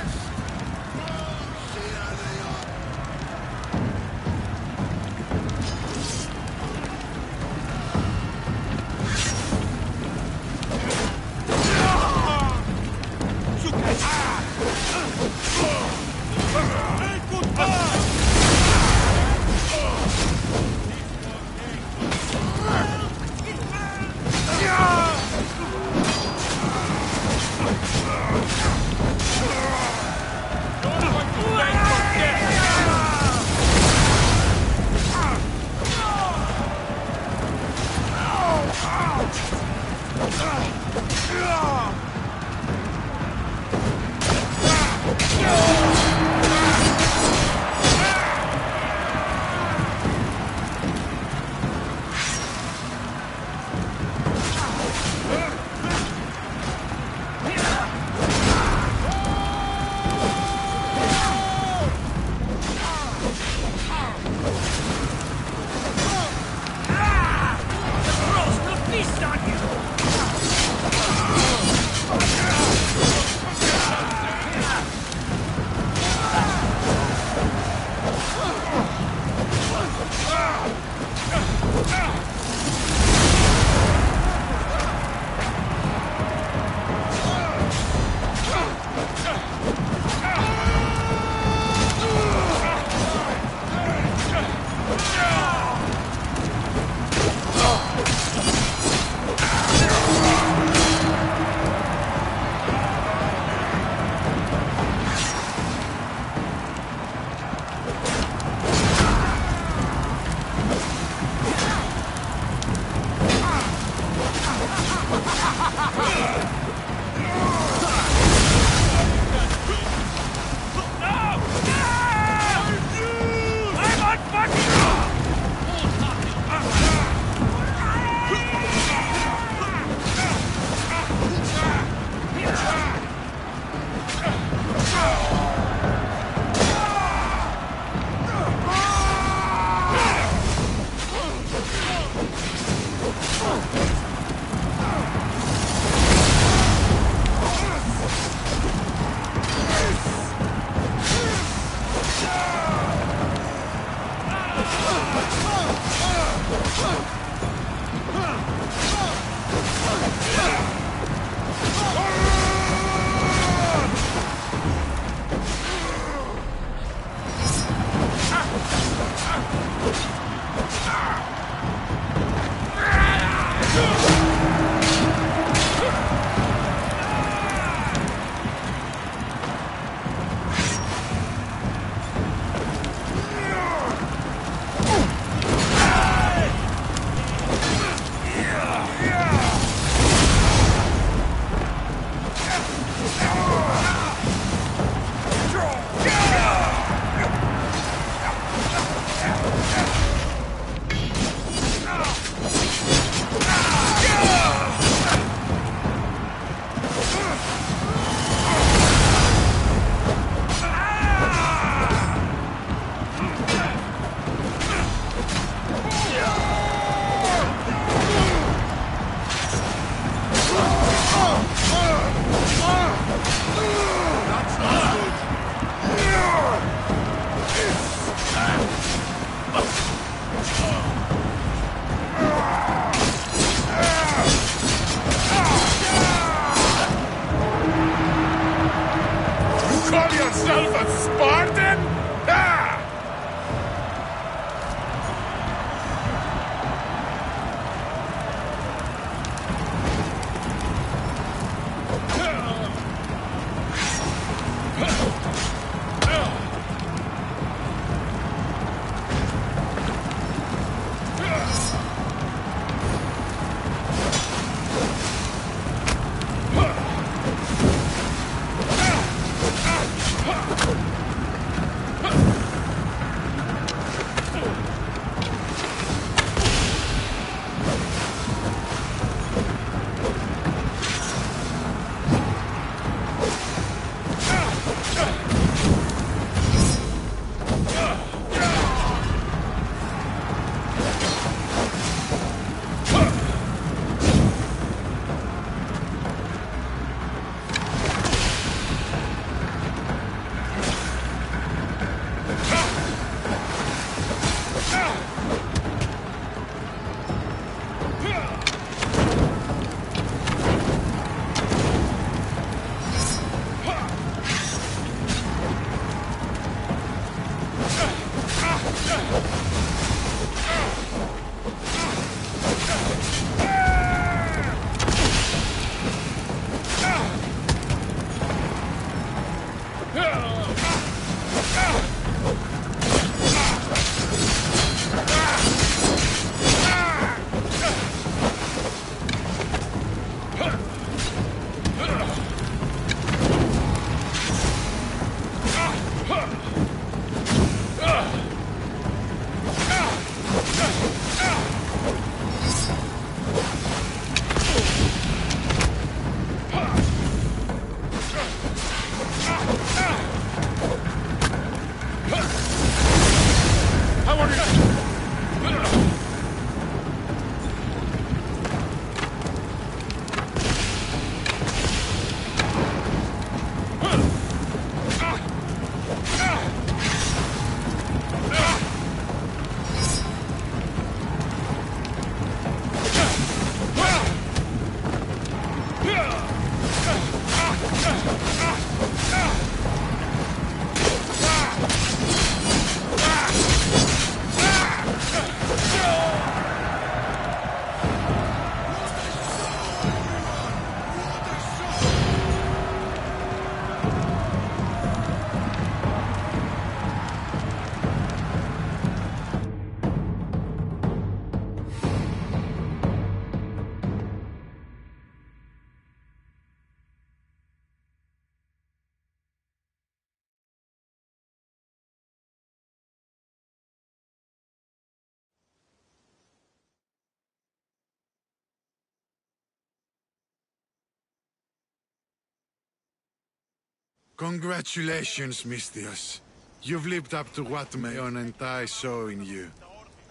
Congratulations, Misthios. You've lived up to what Mayon and I saw in you.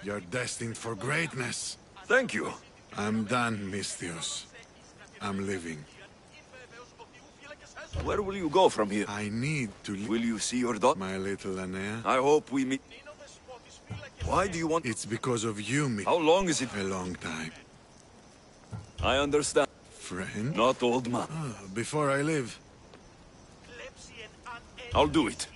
You're destined for greatness.
Thank you.
I'm done, Misthios. I'm leaving.
Where will you go from here?
I need to leave.
Will you see your daughter?
My little Anea.
I hope we meet. Why do you want...
It's because of you,
How long is it?
A long time.
I understand.
Friend?
Not old man.
Before I leave.
I'll do it.